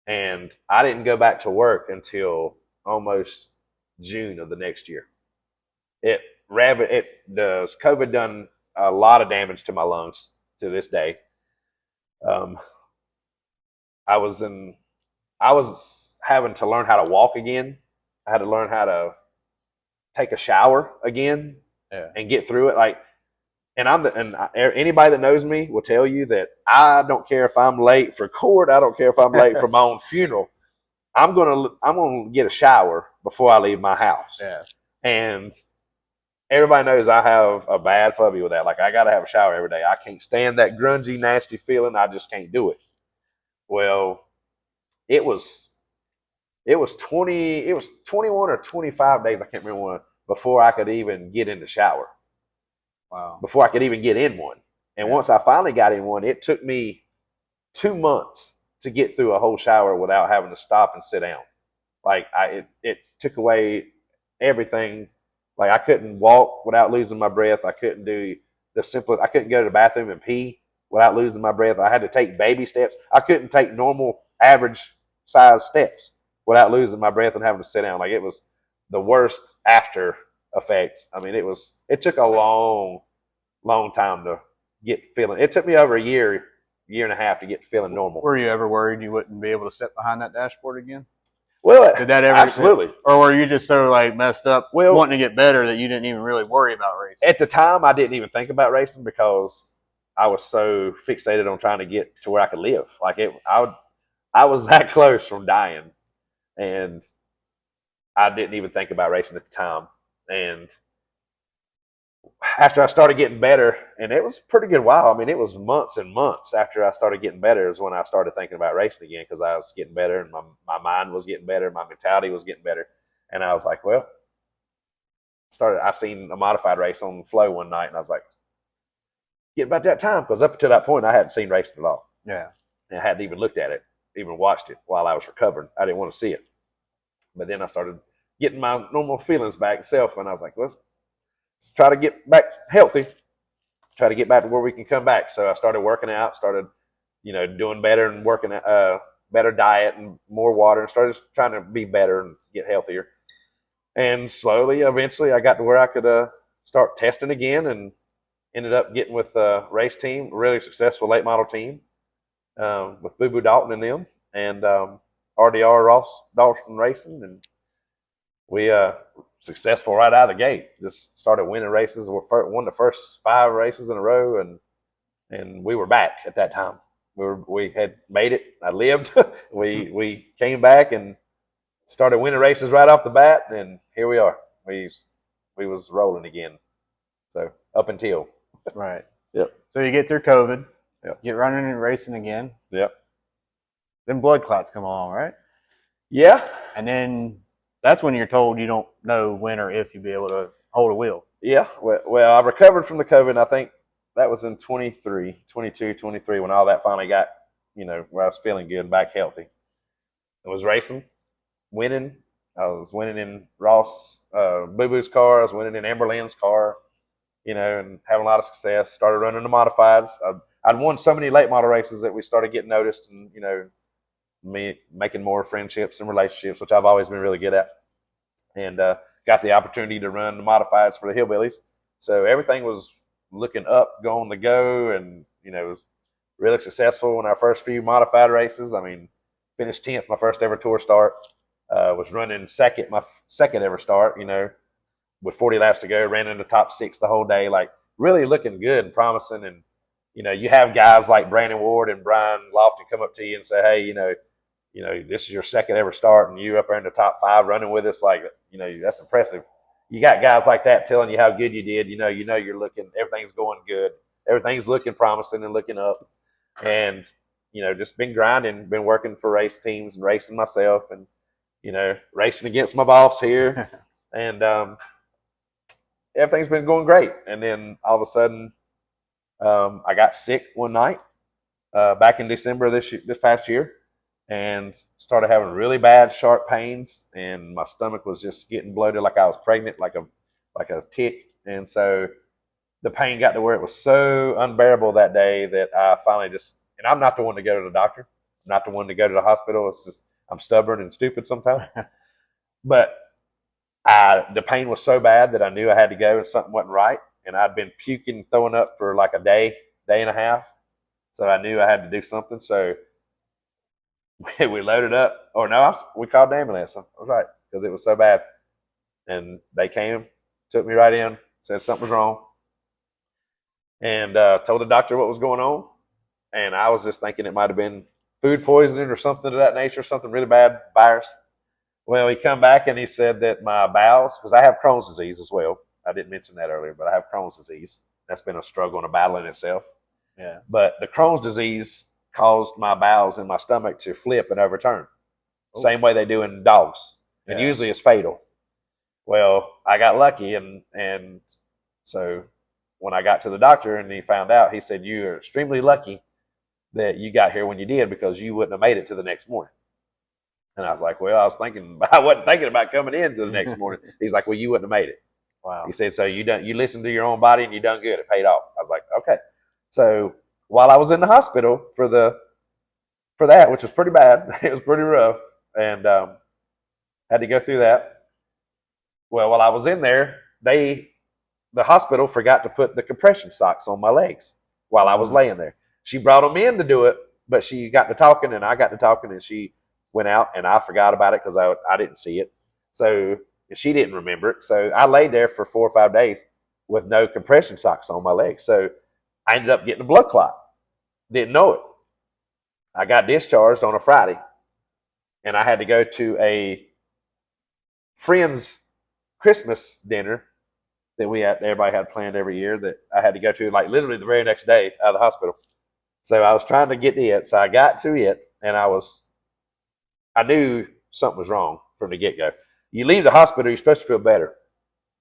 And I didn't go back to work until almost June of the next year. COVID done a lot of damage to my lungs to this day. I was having to learn how to walk again. I had to learn how to take a shower again and get through it. Anybody that knows me will tell you that I don't care if I'm late for court. I don't care if I'm late for my own funeral. I'm gonna get a shower before I leave my house. Yeah. And everybody knows I have a bad phobia with that. Like, I gotta have a shower every day. I can't stand that grungy, nasty feeling. I just can't do it. Well, it was 21 or 25 days, I can't remember one, before I could even get in the shower. Wow. Before I could even get in one. And once I finally got in one, it took me 2 months to get through a whole shower without having to stop and sit down. Like, it took away everything. Like, I couldn't walk without losing my breath. I couldn't do I couldn't go to the bathroom and pee without losing my breath. I had to take baby steps. I couldn't take normal, average size steps without losing my breath and having to sit down. Like, it was the worst after effects. I mean, it took a long time to get feeling. It took me over a year and a half to get feeling normal. Were you ever worried you wouldn't be able to sit behind that dashboard again? Well, did that ever absolutely? Or were you just so messed up, wanting to get better that you didn't even really worry about racing? At the time, I didn't even think about racing because I was so fixated on trying to get to where I could live. Like, I was that close from dying, and I didn't even think about racing at the time. And after I started getting better, and it was a pretty good while. I mean, it was months and months after I started getting better is when I started thinking about racing again, because I was getting better and my mind was getting better, my mentality was getting better. And I was like, well, I seen a modified race on the flow one night, and I was like, get about that time, because up until that point, I hadn't seen racing at all. Yeah. And I hadn't even looked at it, even watched it while I was recovering. I didn't want to see it. But then I started getting my normal feelings back itself, and I was like, well, try to get back healthy, try to get back to where we can come back. So I started working out, started, doing better and working better diet and more water, and started just trying to be better and get healthier. And slowly, eventually, I got to where I could start testing again, and ended up getting with a race team, a really successful late model team, with Boo Boo Dalton and them, and RDR Ross Dalton Racing, and we successful right out of the gate. Just started winning races. We won the first 5 races in a row, and we were back at that time. We had made it. I lived. we came back and started winning races right off the bat, and here we are. We was rolling again. So up until right. Yep. So you get through COVID. Yep. Get running and racing again. Yep. Then blood clots come along, right? Yeah. And then that's when you're told you don't know when or if you'll be able to hold a wheel. Yeah. Well, I recovered from the COVID, and I think that was in 22, 23, when all that finally got, where I was feeling good, back healthy. I was racing, winning. I was winning in Ross Boo Boo's car. I was winning in Amber Lynn's car, and having a lot of success. Started running the modifieds. I'd won so many late model races that we started getting noticed, and me making more friendships and relationships, which I've always been really good at, and got the opportunity to run the modifieds for the Hillbillies. So everything was looking up, going to go, and was really successful in our first few modified races. I mean, finished 10th my first ever tour start. Was running second my second ever start. With 40 laps to go, ran in the top 6 the whole day. Like really looking good and promising. And you have guys like Brandon Ward and Brian Lofton come up to you and say, hey, this is your second ever start, and you up there in the top 5 running with us. Like, that's impressive. You got guys like that telling you how good you did. You're looking, everything's going good. Everything's looking promising and looking up. And, just been grinding, been working for race teams and racing myself, and, racing against my boss here. And everything's been going great. And then all of a sudden, I got sick one night back in December of this past year, and started having really bad sharp pains, and my stomach was just getting bloated like I was pregnant, like a tick. And so the pain got to where it was so unbearable that day that I finally and I'm not the one to go to the doctor. I'm not the one to go to the hospital. It's just I'm stubborn and stupid sometimes. But the pain was so bad that I knew I had to go, and something wasn't right. And I'd been puking, throwing up for like a day and a half. So I knew I had to do something. So we loaded up. Or no, we called the ambulance. I was right, because it was so bad. And they came, took me right in, said something was wrong, and told the doctor what was going on. And I was just thinking it might have been food poisoning or something of that nature, something really bad, virus. Well, he come back and he said that my bowels, because I have Crohn's disease as well. I didn't mention that earlier, but I have Crohn's disease. That's been a struggle and a battle in itself. Yeah. But the Crohn's disease caused my bowels in my stomach to flip and overturn. Oh. Same way they do in dogs. And usually it's fatal. Well, I got lucky, and so when I got to the doctor and he found out, he said, "You're extremely lucky that you got here when you did, because you wouldn't have made it to the next morning." And I was like, well, I wasn't thinking about coming in to the next morning. He's like, well, you wouldn't have made it. Wow. He said, so you listened to your own body and you done good. It paid off. I was like, okay. So while I was in the hospital for that, which was pretty bad, it was pretty rough, and had to go through that. Well, while I was in there, the hospital forgot to put the compression socks on my legs while I was laying there. She brought them in to do it, but she got to talking, and I got to talking, and she went out, and I forgot about it because I didn't see it. So she didn't remember it. So I laid there for 4 or 5 days with no compression socks on my legs. So I ended up getting a blood clot. Didn't know it. I got discharged on a Friday, and I had to go to a friend's Christmas dinner that everybody had planned every year, that I had to go to like literally the very next day out of the hospital. So I was trying to get to it. So I got to it, and I knew something was wrong from the get-go. You leave the hospital, you're supposed to feel better.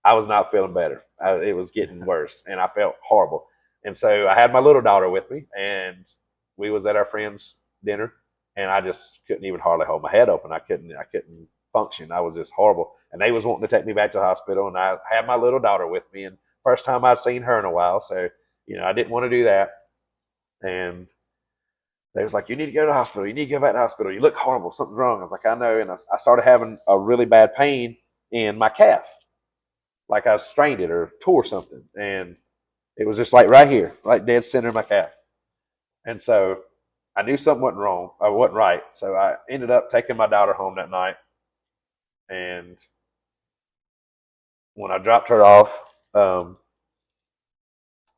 I was not feeling better. It was getting worse, and I felt horrible. And so I had my little daughter with me, and we was at our friend's dinner, and I just couldn't even hardly hold my head open. I couldn't function. I was just horrible. And they was wanting to take me back to the hospital, and I had my little daughter with me, and first time I'd seen her in a while. So, I didn't want to do that. And they was like, you need to go to the hospital. You need to go back to the hospital. You look horrible. Something's wrong. I was like, I know. And I started having a really bad pain in my calf. Like I strained it or tore something. And it was just like right here, right dead center of my calf. And so I knew something wasn't wrong. I wasn't right. So I ended up taking my daughter home that night. And when I dropped her off, the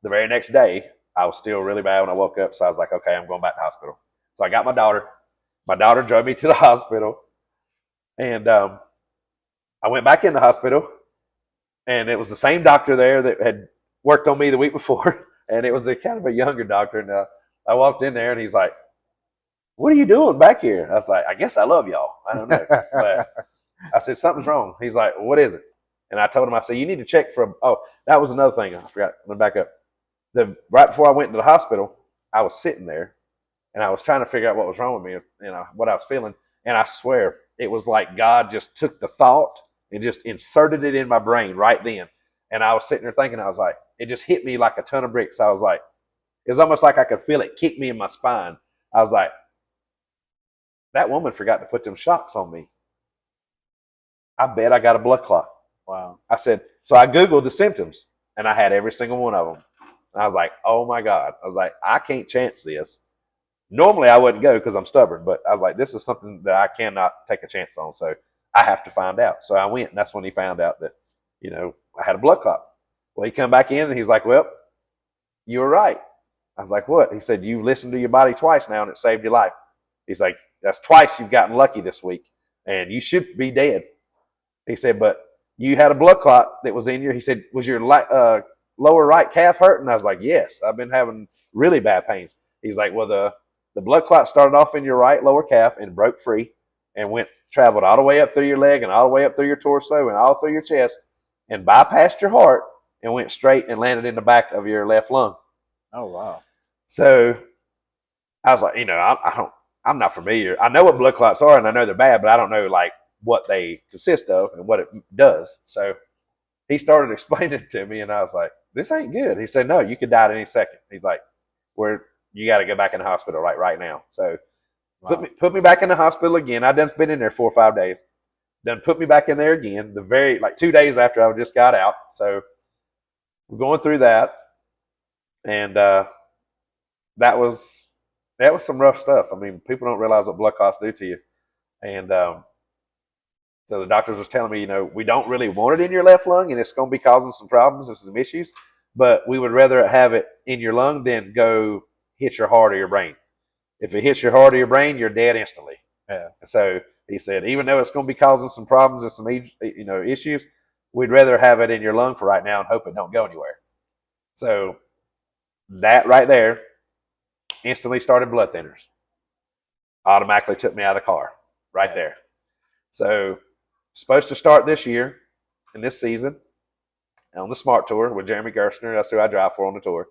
very next day, I was still really bad when I woke up. So I was like, okay, I'm going back to the hospital. So I got my daughter. My daughter drove me to the hospital. And I went back in the hospital. And it was the same doctor there that had worked on me the week before. And it was a kind of a younger doctor. And I walked in there and he's like, what are you doing back here? I was like, I guess I love y'all. I don't know. But I said, something's wrong. He's like, what is it? And I told him, I said, you need to check for, that was another thing. I forgot. Let me back up. Right before I went to the hospital, I was sitting there and I was trying to figure out what was wrong with me, what I was feeling. And I swear it was like God just took the thought and just inserted it in my brain right then. And I was sitting there thinking, I was like, it just hit me like a ton of bricks. I was like, it was almost like I could feel it kick me in my spine. I was like, that woman forgot to put them shocks on me. I bet I got a blood clot. Wow. I said, so I Googled the symptoms and I had every single one of them. And I was like, oh my God. I was like, I can't chance this. Normally I wouldn't go because I'm stubborn, but I was like, this is something that I cannot take a chance on. So I have to find out. So I went, and that's when he found out that, I had a blood clot. Well, he come back in and he's like, well, you were right. I was like, what? He said, you've listened to your body twice now and it saved your life. He's like, that's twice you've gotten lucky this week and you should be dead. He said, but you had a blood clot that was in you. He said, was your lower right calf hurting? I was like, yes, I've been having really bad pains. He's like, well, the blood clot started off in your right lower calf and broke free and traveled all the way up through your leg and all the way up through your torso and all through your chest and bypassed your heart and went straight and landed in the back of your left lung. Oh, wow. So I was like, I'm not familiar. I know what blood clots are and I know they're bad, but I don't know like what they consist of and what it does. So he started explaining it to me and I was like, this ain't good. He said, no, you could die at any second. He's like, you got to go back in the hospital right now. So wow. Put me back in the hospital again. I'd done been in there 4 or 5 days. Then put me back in there again. 2 days after I just got out. So we're going through that, and that was some rough stuff. I mean, people don't realize what blood clots do to you, and so the doctors was telling me, we don't really want it in your left lung, and it's going to be causing some problems and some issues. But we would rather have it in your lung than go hit your heart or your brain. If it hits your heart or your brain, you're dead instantly. Yeah. So he said, even though it's going to be causing some problems and some issues, we'd rather have it in your lung for right now and hope it don't go anywhere. So that right there instantly started blood thinners. Automatically took me out of the car right there. So supposed to start this year in this season on the Smart Tour with Jeremy Gerstner. That's who I drive for on the tour.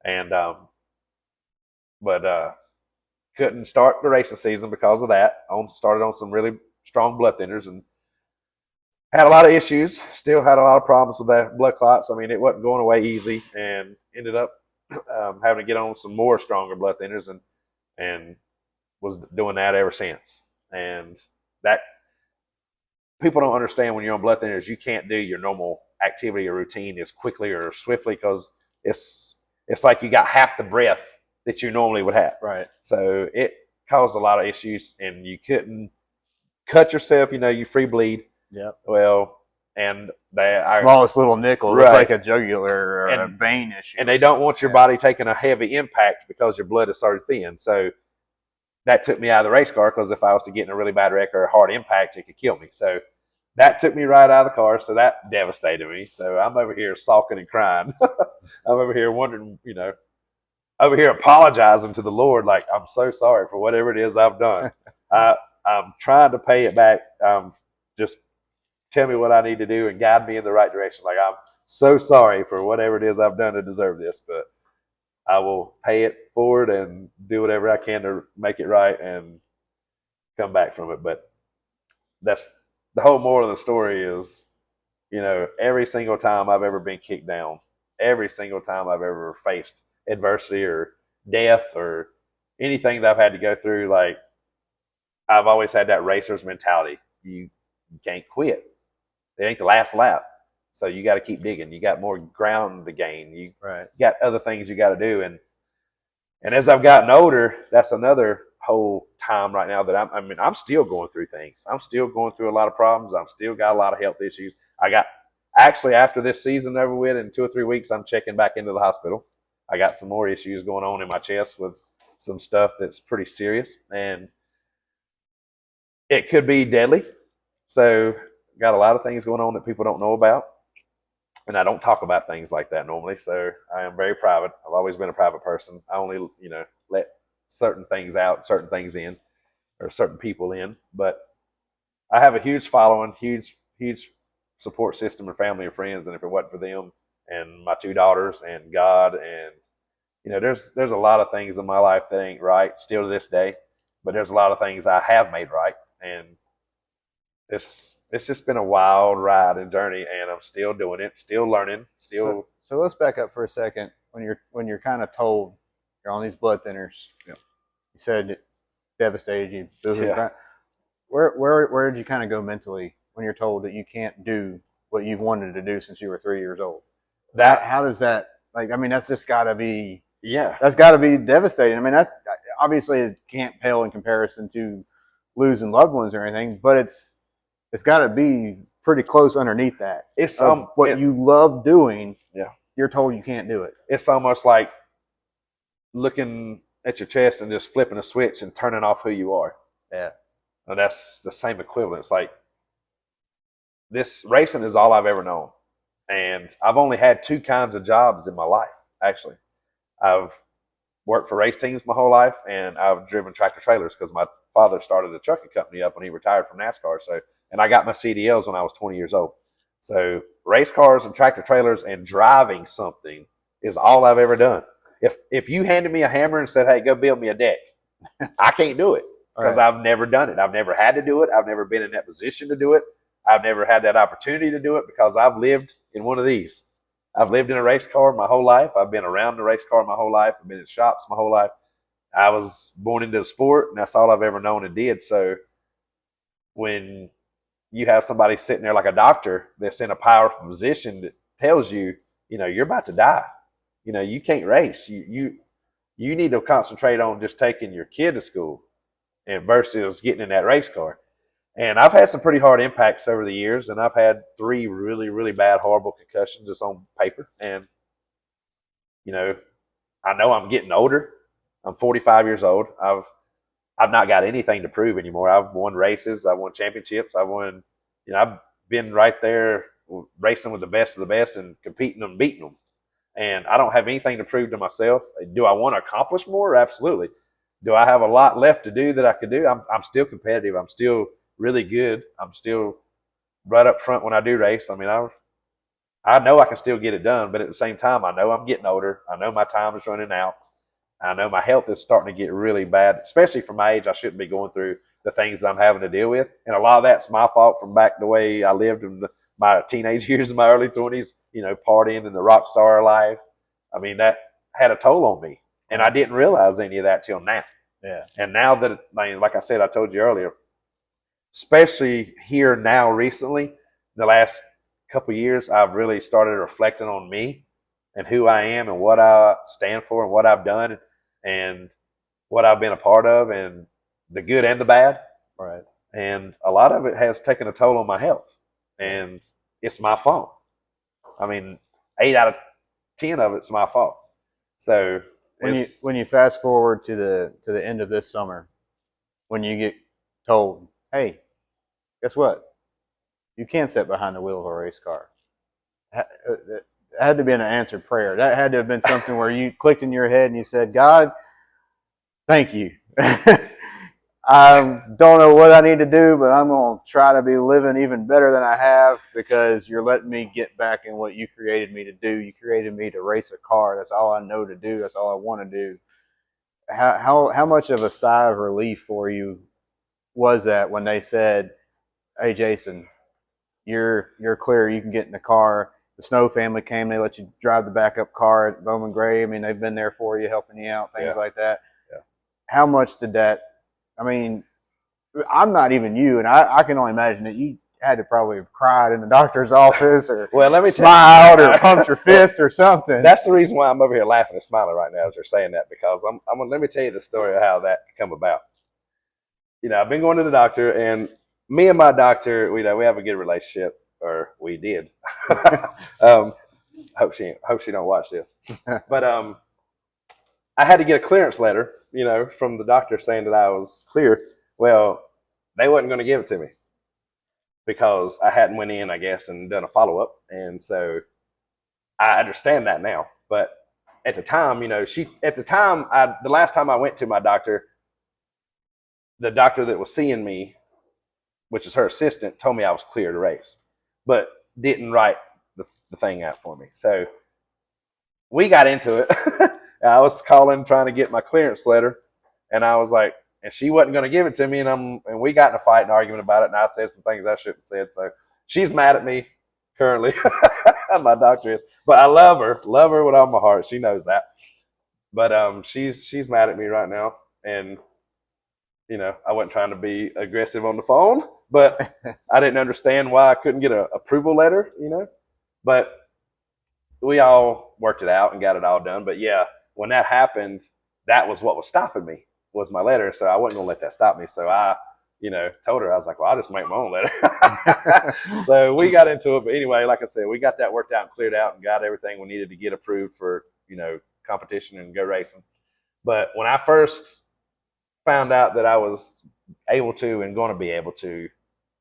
And but couldn't start the racing season because of that. Started on some really strong blood thinners and had a lot of issues. Still had a lot of problems with that blood clots. I mean, it wasn't going away easy, and ended up having to get on some more stronger blood thinners, and was doing that ever since. And that people don't understand when you're on blood thinners, you can't do your normal activity or routine as quickly or swiftly because it's like you got half the breath that you normally would have. Right. So it caused a lot of issues, and you couldn't cut yourself. You free bleed. Yep. Well, and smallest little nickel, right. It's like a jugular or a vein issue. And they don't want your body taking a heavy impact because your blood is started thin. So that took me out of the race car because if I was to get in a really bad wreck or a hard impact, it could kill me. So that took me right out of the car. So that devastated me. So I'm over here sulking and crying. I'm over here wondering, over here apologizing to the Lord, like, I'm so sorry for whatever it is I've done. I'm trying to pay it back. Just tell me what I need to do and guide me in the right direction. Like, I'm so sorry for whatever it is I've done to deserve this, but I will pay it forward and do whatever I can to make it right and come back from it. But that's the whole moral of the story is You know, every single time I've ever been kicked down, every single time I've ever faced adversity or death or anything that I've had to go through, like I've always had that racer's mentality. You can't quit. It ain't the last lap. So you got to keep digging. You got more ground to gain. You got other things you got to do. And as I've gotten older, that's another whole time right now that I'm still going through things. I'm still going through a lot of problems. I'm still got a lot of health issues. I got actually after this season over with in 2 or 3 weeks, I'm checking back into the hospital. I got some more issues going on in my chest with some stuff that's pretty serious, and it could be deadly. So got a lot of things going on that people don't know about. And I don't talk about things like that normally. So I am very private. I've always been a private person. I only, let certain things out, certain things in, or certain people in. But I have a huge following, huge support system and family and friends. And if it wasn't for them and my 2 daughters and God and there's a lot of things in my life that ain't right still to this day. But there's a lot of things I have made right. And it's just been a wild ride and journey, and I'm still doing it, still learning, still. So let's back up for a second. When you're kind of told you're on these blood thinners, yeah. You said it devastated you. Yeah. Where did you kind of go mentally when you're told that you can't do what you've wanted to do since you were 3 years old? How does that, like? I mean, that's just got to be. Yeah. That's got to be devastating. I mean, that obviously it can't pale in comparison to losing loved ones or anything, but it's got to be pretty close underneath that. It's what you love doing. Yeah. You're told you can't do it. It's almost like looking at your chest and just flipping a switch and turning off who you are. Yeah. And that's the same equivalent. It's like this racing is all I've ever known. And I've only had 2 kinds of jobs in my life, actually. I've worked for race teams my whole life, and I've driven tractor trailers because my father started a trucking company up when he retired from NASCAR. And I got my CDLs when I was 20 years old. So race cars and tractor trailers and driving something is all I've ever done. If you handed me a hammer and said, "Hey, go build me a deck," I can't do it because I've never done it. I've never had to do it. I've never been in that position to do it. I've never had that opportunity to do it because I've lived in one of these. I've lived in a race car my whole life. I've been around the race car my whole life. I've been in shops my whole life. I was born into the sport, and that's all I've ever known and did. So when you have somebody sitting there like a doctor that's in a powerful position that tells you, you're about to die. You can't race. You need to concentrate on just taking your kid to school and versus getting in that race car. And I've had some pretty hard impacts over the years, and I've had 3 really, really bad, horrible concussions just on paper. And, I know I'm getting older. I'm 45 years old. I've not got anything to prove anymore. I've won races. I've won championships. I've been right there racing with the best of the best and competing and beating them. And I don't have anything to prove to myself. Do I want to accomplish more? Absolutely. Do I have a lot left to do that I could do? I'm still competitive. I'm still really good. I'm still right up front when I do race. I mean, I know I can still get it done, but at the same time, I know I'm getting older. I know my time is running out. I know my health is starting to get really bad, especially for my age. I shouldn't be going through the things that I'm having to deal with. And a lot of that's my fault from back the way I lived in my teenage years, in my early 20s, partying in the rock star life. I mean, that had a toll on me. And I didn't realize any of that till now. Yeah. And now that, like I said, I told you earlier, especially here now recently, the last couple of years, I've really started reflecting on me and who I am and what I stand for and what I've done and what I've been a part of and the good and the bad. Right. And a lot of it has taken a toll on my health, and it's my fault. I mean, 8 out of 10 of it's my fault. So when you fast forward to the end of this summer, when you get told, "Hey, guess what? You can't sit behind the wheel of a race car." It had to be an answered prayer. That had to have been something where you clicked in your head and you said, "God, thank you. I don't know what I need to do, but I'm going to try to be living even better than I have because you're letting me get back in what you created me to do. You created me to race a car. That's all I know to do. That's all I want to do." How much of a sigh of relief for you was that when they said, "Hey, Jason, you're clear. You can get in the car. The Snow family came. They let you drive the backup car at Bowman Gray. I mean, they've been there for you, helping you out, things like that. Yeah. How much did that? I mean, I'm not even you, and I can only imagine that you had to probably have cried in the doctor's office, or well, let me smiled, or pumped your fist, or something. That's the reason why I'm over here laughing and smiling right now as you're saying that, because let me tell you the story of how that come about. You know, I've been going to the doctor, and me and my doctor, we have a good relationship, or we did. Hope she don't watch this, but I had to get a clearance letter, you know, from the doctor saying that I was clear. Well, they wasn't going to give it to me because I hadn't went in, I guess, and done a follow up, and so I understand that now. But at the time, you know, the last time I went to my doctor, the doctor that was seeing me, which is her assistant, told me I was clear to race, but didn't write the thing out for me. So we got into it. I was calling, trying to get my clearance letter, and I was like, and she wasn't going to give it to me, and we got in a fight and argument about it, and I said some things I shouldn't have said. So she's mad at me currently. My doctor is, but I love her with all my heart. She knows that. But she's mad at me right now, and you know, I wasn't trying to be aggressive on the phone, but I didn't understand why I couldn't get an approval letter, you know. But we all worked it out and got it all done. But yeah, when that happened, that was what was stopping me, was my letter. So I wasn't gonna let that stop me. So I, you know, told her, I was like, well, I'll just make my own letter. So we got into it. But anyway, like I said, we got that worked out and cleared out and got everything we needed to get approved for, you know, competition and go racing. But when I first found out that I was able to and going to be able to,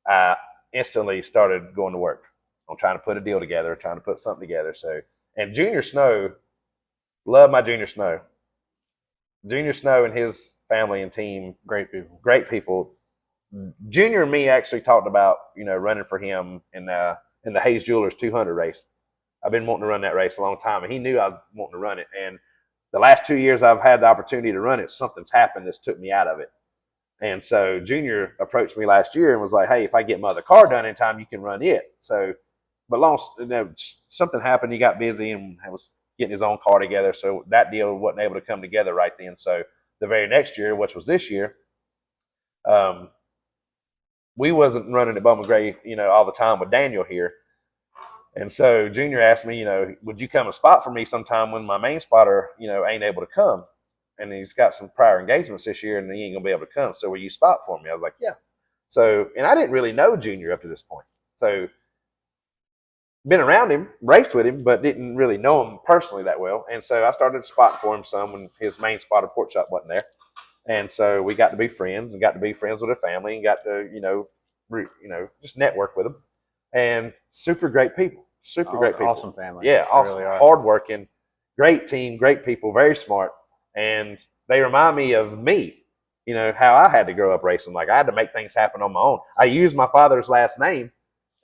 I instantly started going to work on trying to put a deal together, trying to put something together. So, and Junior Snow, love my Junior Snow. Junior Snow and his family and team, great people. Junior and me actually talked about, you know, running for him in the Hayes Jewelers 200 race. I've been wanting to run that race a long time, and he knew I was wanting to run it. And the last 2 years I've had the opportunity to run it, something's happened that's took me out of it. And so Junior approached me last year and was like, hey, if I get my other car done in time, you can run it. So, but something happened. He got busy and was getting his own car together. So that deal wasn't able to come together right then. So the very next year, which was this year, we wasn't running at Bowman Gray, you know, all the time with Daniel here. And so Junior asked me, you know, would you come and spot for me sometime when my main spotter, you know, ain't able to come? And he's got some prior engagements this year and he ain't gonna be able to come. So will you spot for me? I was like, yeah. So, and I didn't really know Junior up to this point. So been around him, raced with him, but didn't really know him personally that well. And so I started spotting for him some when his main spotter Port Shop wasn't there. And so we got to be friends and got to be friends with their family and got to, you know, just network with them. And super great people. Great people. Awesome family. Yeah, awesome. Really hardworking, great team, great people, very smart. And they remind me of me, you know, how I had to grow up racing. Like I had to make things happen on my own. I used my father's last name,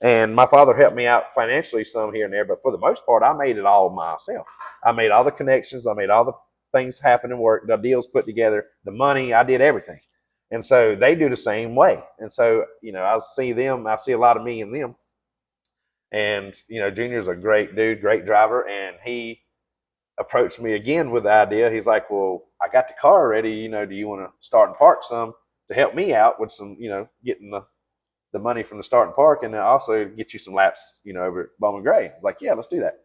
and my father helped me out financially some here and there. But for the most part, I made it all myself. I made all the connections. I made all the things happen and work, the deals put together, the money. I did everything. And so they do the same way. And so, you know, I see a lot of me in them. And, you know, Junior's a great dude, great driver. And he approached me again with the idea. He's like, well, I got the car ready. You know, do you want to start and park some to help me out with some, you know, getting the money from the start and park and then also get you some laps, you know, over at Bowman Gray. I was like, yeah, let's do that.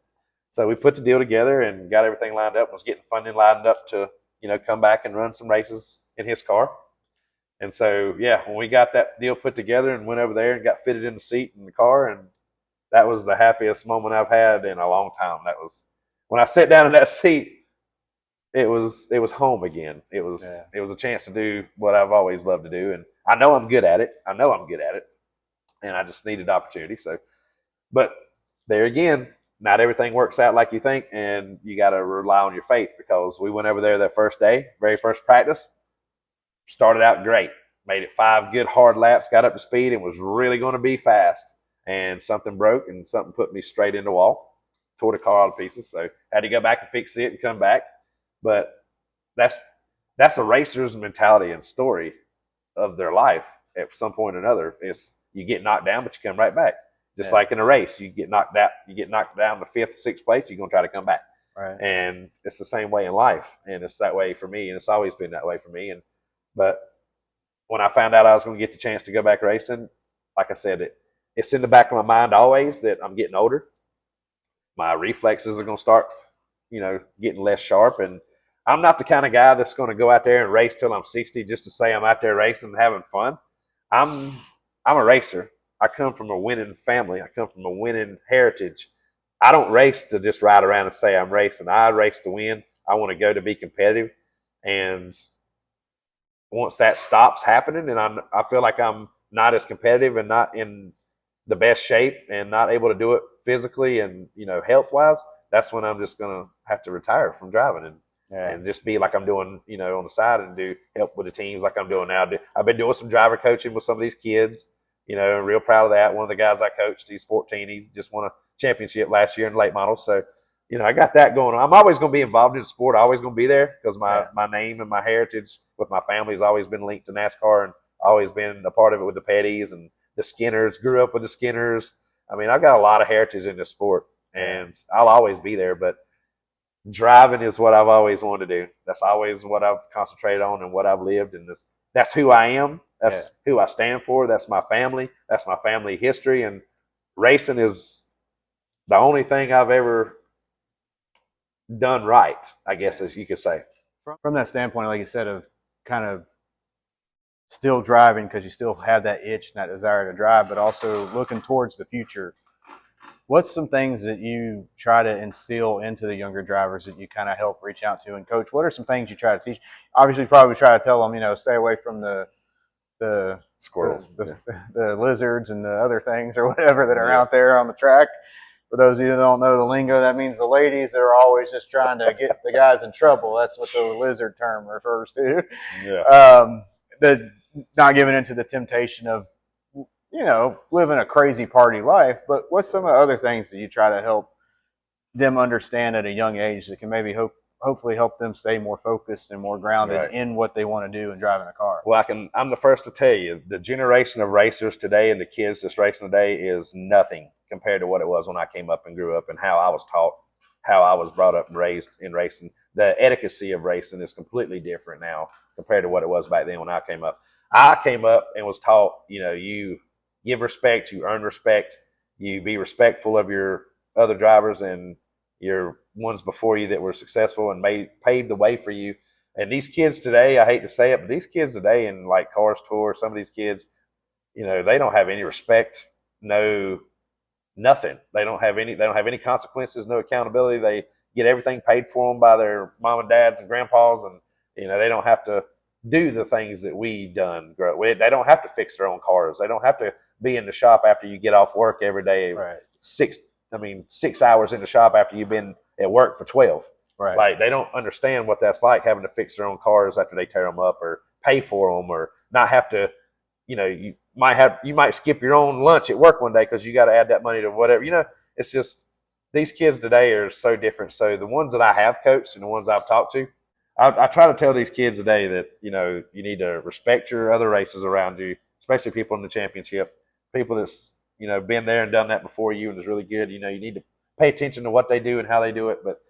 So we put the deal together and got everything lined up, was getting funding lined up to, you know, come back and run some races in his car. And so, yeah, when we got that deal put together and went over there and got fitted in the seat in the car, and that was the happiest moment I've had in a long time. That was when I sat down in that seat, it was home again. It was a chance to do what I've always loved to do. And I know I'm good at it. And I just needed opportunity. So, but there again, not everything works out like you think, and you got to rely on your faith, because we went over there that first day, very first practice, started out great, made it 5 good hard laps, got up to speed, and was really going to be fast. And something broke, and something put me straight in the wall, tore the car all to pieces. So had to go back and fix it and come back. But that's a racer's mentality and story of their life. At some point or another, it's you get knocked down, but you come right back. Just Yeah. like in a race, you get knocked out, you get knocked down to 5th, 6th place, you're gonna try to come back. Right. And it's the same way in life, and it's that way for me, and it's always been that way for me. But when I found out I was going to get the chance to go back racing, like I said, it's in the back of my mind always that I'm getting older. My reflexes are going to start, getting less sharp, and I'm not the kind of guy that's going to go out there and race till I'm 60 just to say I'm out there racing and having fun. I'm a racer. I come from a winning family. I come from a winning heritage. I don't race to just ride around and say I'm racing. I race to win. I want to go to be competitive. And once that stops happening and I feel like I'm not as competitive and not in the best shape and not able to do it physically and, health wise, that's when I'm just going to have to retire from driving and just be like I'm doing, on the side and do help with the teams like I'm doing now. I've been doing some driver coaching with some of these kids, real proud of that. One of the guys I coached, he's 14. He just won a championship last year in late model. So, I got that going on. I'm always going to be involved in sport. I'm always going to be there because my name and my heritage with my family has always been linked to NASCAR and always been a part of it with the Petties and the Skinners. Grew up with the Skinners. I mean, I've got a lot of heritage in this sport, and I'll always be there. But driving is what I've always wanted to do. That's always what I've concentrated on and what I've lived, and that's who I am. That's who I stand for. That's my family. That's my family history, and racing is the only thing I've ever done right, I guess, as you could say. From that standpoint, like you said, of kind of still driving because you still have that itch and that desire to drive, but also looking towards the future, what's some things that you try to instill into the younger drivers that you kind of help reach out to and coach? What are some things you try to teach? Obviously, you probably try to tell them, stay away from the Squirrels, the lizards and the other things or whatever that are out there on the track. For those of you that don't know the lingo, that means the ladies that are always just trying to get the guys in trouble. That's what the lizard term refers to. Yeah. The not giving into the temptation of, living a crazy party life. But what's some of the other things that you try to help them understand at a young age that can maybe hopefully help them stay more focused and more grounded in what they want to do in driving a car? Well, I'm the first to tell you, the generation of racers today and the kids that's racing today is nothing compared to what it was when I came up and grew up and how I was taught, how I was brought up and raised in racing. The etiquette of racing is completely different now compared to what it was back then when I came up. I came up and was taught, you give respect, you earn respect, you be respectful of your other drivers and your ones before you that were successful and paved the way for you. And these kids today, I hate to say it, but these kids today in like Cars Tour, some of these kids, they don't have any respect, nothing. They don't have any consequences, no accountability. They get everything paid for them by their mom and dads and grandpas, and they don't have to do the things that we done. They don't have to fix their own cars. They don't have to be in the shop after you get off work every day. Right. 6 hours in the shop after you've been at work for 12. Right. Like they don't understand what that's like, having to fix their own cars after they tear them up or pay for them or not have to, you might skip your own lunch at work one day because you got to add that money to whatever, it's just, these kids today are so different. So the ones that I have coached and the ones I've talked to, I try to tell these kids today that, you need to respect your other races around you, especially people in the championship, people that's, been there and done that before you and is really good. You need to pay attention to what they do and how they do it. But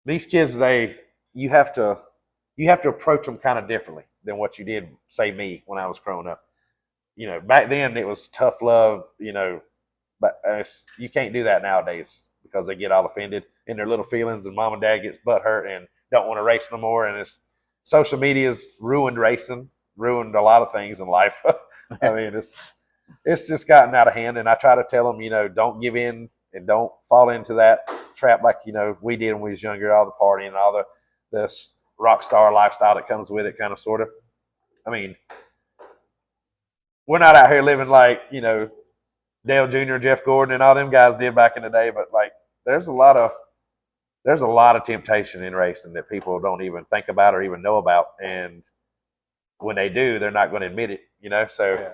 these kids today, you have to approach them kind of differently than what you did, say, me when I was growing up. Back then it was tough love, but you can't do that nowadays because they get all offended in their little feelings and mom and dad gets butt hurt and don't want to race no more. And social media's ruined racing, ruined a lot of things in life. I mean, it's just gotten out of hand. And I try to tell them, don't give in and don't fall into that trap like, we did when we was younger, all the partying and all this rock star lifestyle that comes with it, kind of, sort of. I mean, we're not out here living like, Dale Jr., Jeff Gordon, and all them guys did back in the day, but like there's a lot of temptation in racing that people don't even think about or even know about, and when they do, they're not going to admit it, So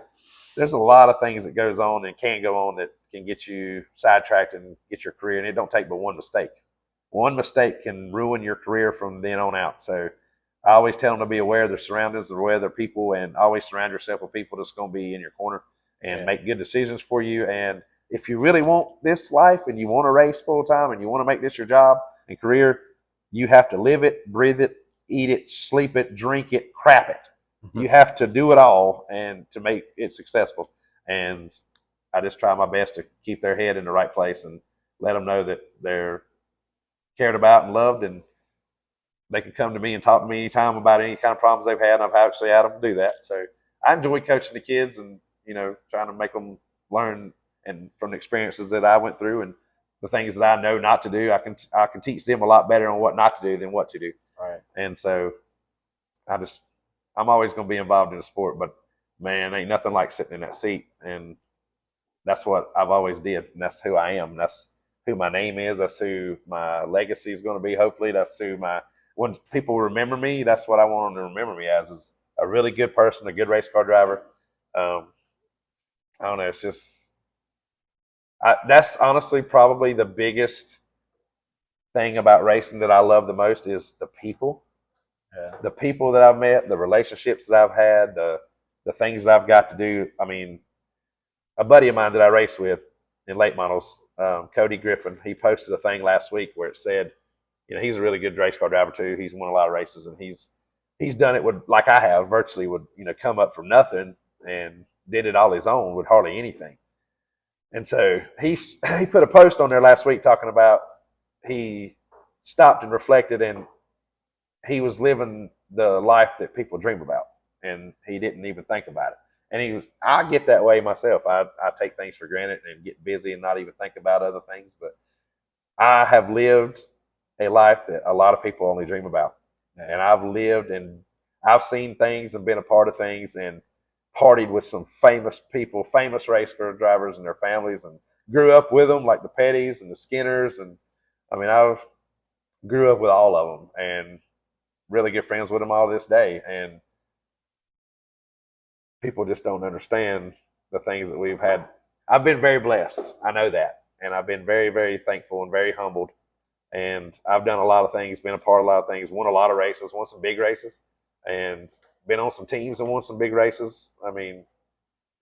there's a lot of things that goes on and can go on that can get you sidetracked and get your career, and it don't take but one mistake. One mistake can ruin your career from then on out. So I always tell them to be aware of their surroundings, aware of their people, and always surround yourself with people that's going to be in your corner and make good decisions for you. And if you really want this life and you want to race full time and you want to make this your job and career, you have to live it, breathe it, eat it, sleep it, drink it, crap it. You have to do it all and to make it successful. And I just try my best to keep their head in the right place and let them know that they're cared about and loved, and they can come to me and talk to me anytime about any kind of problems they've had. And I've actually had them do that. So I enjoy coaching the kids and, trying to make them learn and from the experiences that I went through and the things that I know not to do. I can teach them a lot better on what not to do than what to do. Right. And so I'm always going to be involved in the sport, but man, ain't nothing like sitting in that seat. And that's what I've always did. And that's who I am. That's who my name is. That's who my legacy is going to be. Hopefully that's when people remember me, that's what I want them to remember me as, is a really good person, a good race car driver. I don't know. It's just, that's honestly probably the biggest thing about racing that I love the most is the people. Yeah. The people that I've met, the relationships that I've had, the things that I've got to do. I mean, a buddy of mine that I race with in late models, Cody Griffin, he posted a thing last week where it said, he's a really good race car driver too. He's won a lot of races, and he's done it with, like I have, virtually would, come up from nothing and did it all his own with hardly anything. And so he put a post on there last week talking about he stopped and reflected, and he was living the life that people dream about, and he didn't even think about it. And I get that way myself. I take things for granted and get busy and not even think about other things. But I have lived a life that a lot of people only dream about. And I've lived and I've seen things and been a part of things and partied with some famous people, famous race car drivers and their families, and grew up with them, like the Pettys and the Skinners. And I mean, I've grew up with all of them and really good friends with them all this day. And people just don't understand the things that we've had. I've been very blessed. I know that. And I've been very, very thankful and very humbled. And I've done a lot of things, been a part of a lot of things, won a lot of races, won some big races, and been on some teams and won some big races. I mean,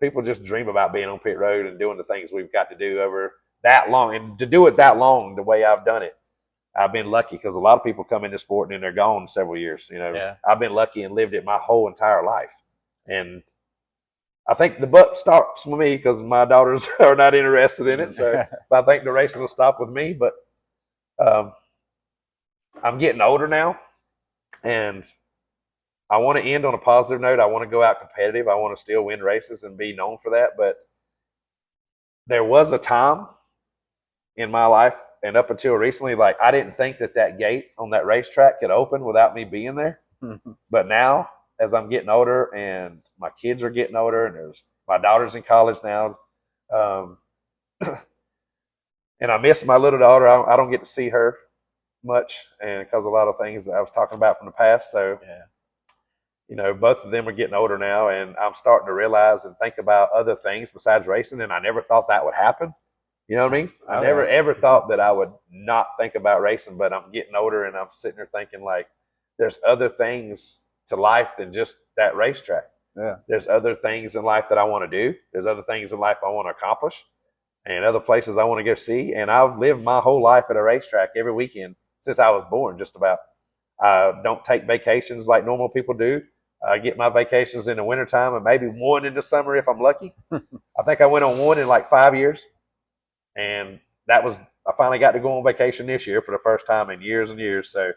people just dream about being on pit road and doing the things we've got to do over that long. And to do it that long the way I've done it, I've been lucky, because a lot of people come into sport and then they're gone several years. I've been lucky and lived it my whole entire life. And I think the buck stops with me because my daughters are not interested in it. So I think the racing will stop with me. But I'm getting older now, and I want to end on a positive note. I want to go out competitive. I want to still win races and be known for that. But there was a time in my life, and up until recently, like, I didn't think that gate on that racetrack could open without me being there. But now, as I'm getting older and my kids are getting older, and my daughter's in college now, and I miss my little daughter. I don't get to see her much, and because a lot of things that I was talking about from the past. So, both of them are getting older now, and I'm starting to realize and think about other things besides racing. And I never thought that would happen. You know what I mean? I never ever thought that I would not think about racing, but I'm getting older and I'm sitting there thinking, like, there's other things to life than just that racetrack. Yeah. There's other things in life that I want to do. There's other things in life I want to accomplish, and other places I want to go see. And I've lived my whole life at a racetrack every weekend since I was born, just about. I don't take vacations like normal people do. I get my vacations in the wintertime and maybe one in the summer if I'm lucky. I think I went on one in like 5 years. And I finally got to go on vacation this year for the first time in years and years. So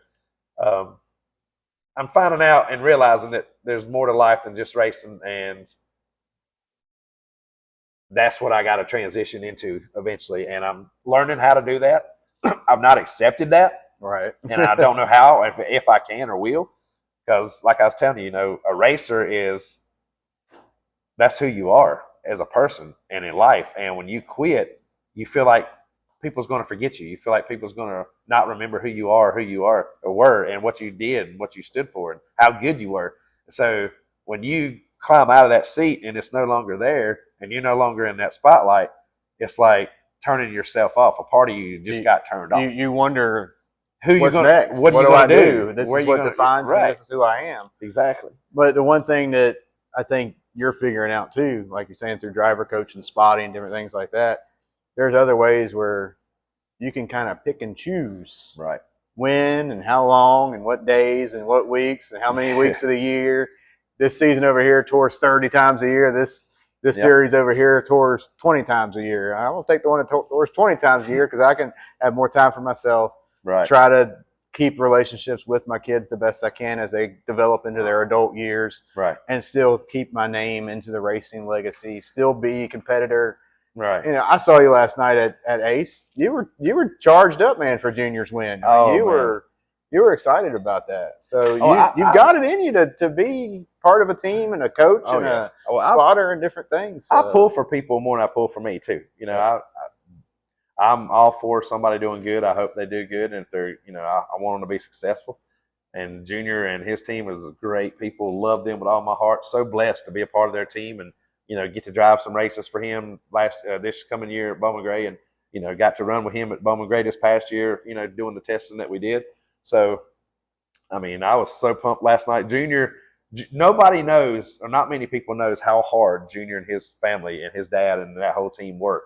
I'm finding out and realizing that there's more to life than just racing. And that's what I got to transition into eventually. And I'm learning how to do that. I've not accepted that. Right. And I don't know how, if I can or will. Because like I was telling you, a racer that's who you are as a person and in life. And when you quit, you feel like people's going to forget you. You feel like people's going to not remember who you are or were, and what you did and what you stood for and how good you were. So when you climb out of that seat and it's no longer there and you're no longer in that spotlight, it's like turning yourself off. A part of you just got turned off. You wonder what's next. What do I do? This is what defines me. This is who I am. Exactly. But the one thing that I think you're figuring out too, like you're saying, through driver coaching, spotting, different things like that. There's other ways where you can kind of pick and choose Right. when and how long and what days and what weeks and how many weeks of the year. This season over here tours 30 times a year. This Yep. series over here tours 20 times a year. I will take the one that tours 20 times a year because I can have more time for myself. Right. Try to keep relationships with my kids the best I can as they develop into their adult years. Right. And still keep my name into the racing legacy. Still be a competitor. Right. You know, I saw you last night at Ace. You were charged up, man, for Junior's win. I mean, you were excited about that. So you've got it in you to be part of a team and a coach and a spotter and different things. So. I pull for people more than I pull for me too. You know, I'm all for somebody doing good. I hope they do good, and if they're, you know, I want them to be successful. And Junior and his team is great people. Love them with all my heart. So blessed to be a part of their team, and you know, get to drive some races for him this coming year at Bowman Gray, and you know, got to run with him at Bowman Gray this past year. You know, doing the testing that we did. So, I mean, I was so pumped last night. Junior, nobody knows, or not many people knows how hard Junior and his family and his dad and that whole team work.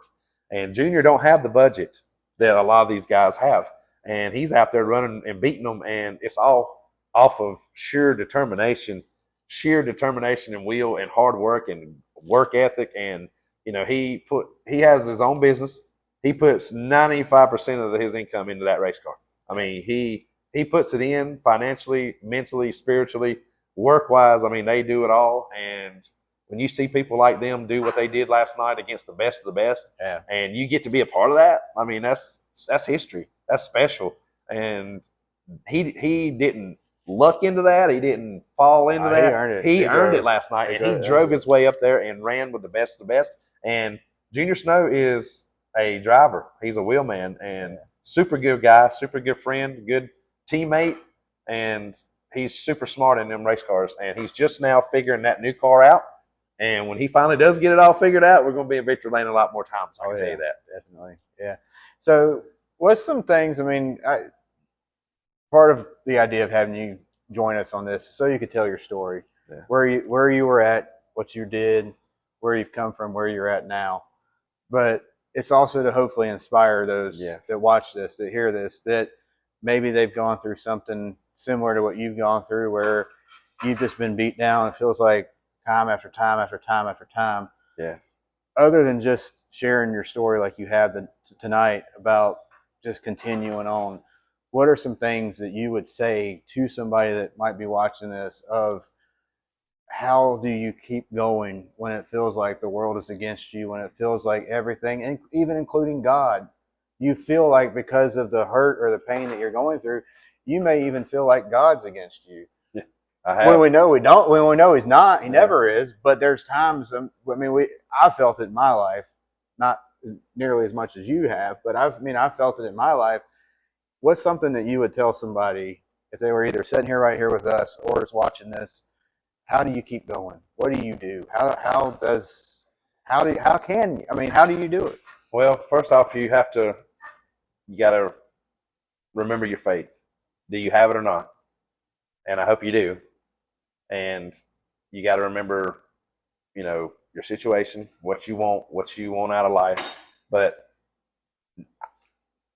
And Junior don't have the budget that a lot of these guys have, and he's out there running and beating them, and it's all off of sheer determination and will and hard work and work ethic. And you know, he has his own business. He puts 95% of his income into that race car. I mean, he puts it in financially, mentally, spiritually, work wise. I mean, they do it all. And when you see people like them do what they did last night against the best of the best, and you get to be a part of that, I mean, that's history. That's special. And he didn't luck into that. He didn't fall into that. He earned it last night, and he drove his way up there and ran with the best of the best. And Junior Snow is a driver. He's a wheelman and super good guy, super good friend, good teammate, and he's super smart in them race cars. And he's just now figuring that new car out. And when he finally does get it all figured out, we're going to be in victory lane a lot more times. I can tell you that. Definitely. Yeah. So what's some things, I mean, part of the idea of having you join us on this so you could tell your story, where you were at, what you did, where you've come from, where you're at now. But it's also to hopefully inspire those that watch this, that hear this, that maybe they've gone through something similar to what you've gone through, where you've just been beat down. It feels like time after time after time after time. Yes. Other than just sharing your story like you have tonight about just continuing on, what are some things that you would say to somebody that might be watching this of how do you keep going when it feels like the world is against you, when it feels like everything, and even including God, you feel like because of the hurt or the pain that you're going through, you may even feel like God's against you. When we know when we know he's not, he never is. But there's times, I mean, I felt it in my life, not nearly as much as you have, but I felt it in my life. What's something that you would tell somebody if they were either sitting here right here with us or is watching this? How do you keep going? What do you do? How do you do it? Well, first off, you got to remember your faith. Do you have it or not? And I hope you do. And you got to remember, you know, your situation, what you want out of life. But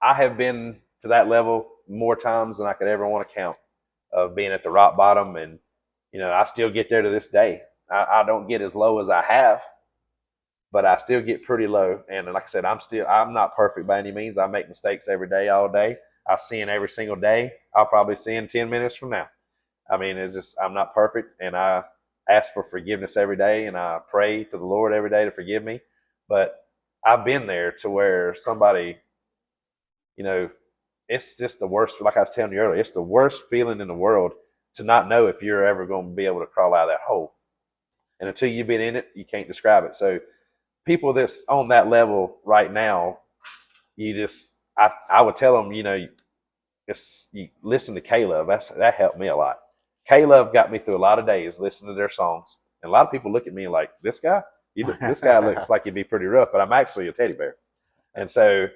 I have been to that level more times than I could ever want to count, of being at the rock bottom. And, you know, I still get there to this day. I don't get as low as I have, but I still get pretty low. And like I said, I'm not perfect by any means. I make mistakes every day, all day. I sin every single day. I'll probably sin 10 minutes from now. I mean, it's just, I'm not perfect, and I ask for forgiveness every day, and I pray to the Lord every day to forgive me. But I've been there to where somebody, you know, it's just the worst, like I was telling you earlier, it's the worst feeling in the world to not know if you're ever going to be able to crawl out of that hole. And until you've been in it, you can't describe it. So people that's on that level right now, I would tell them, you know, you listen to Caleb. That helped me a lot. Caleb got me through a lot of days listening to their songs. And a lot of people look at me like, this guy looks like he'd be pretty rough, but I'm actually a teddy bear. And so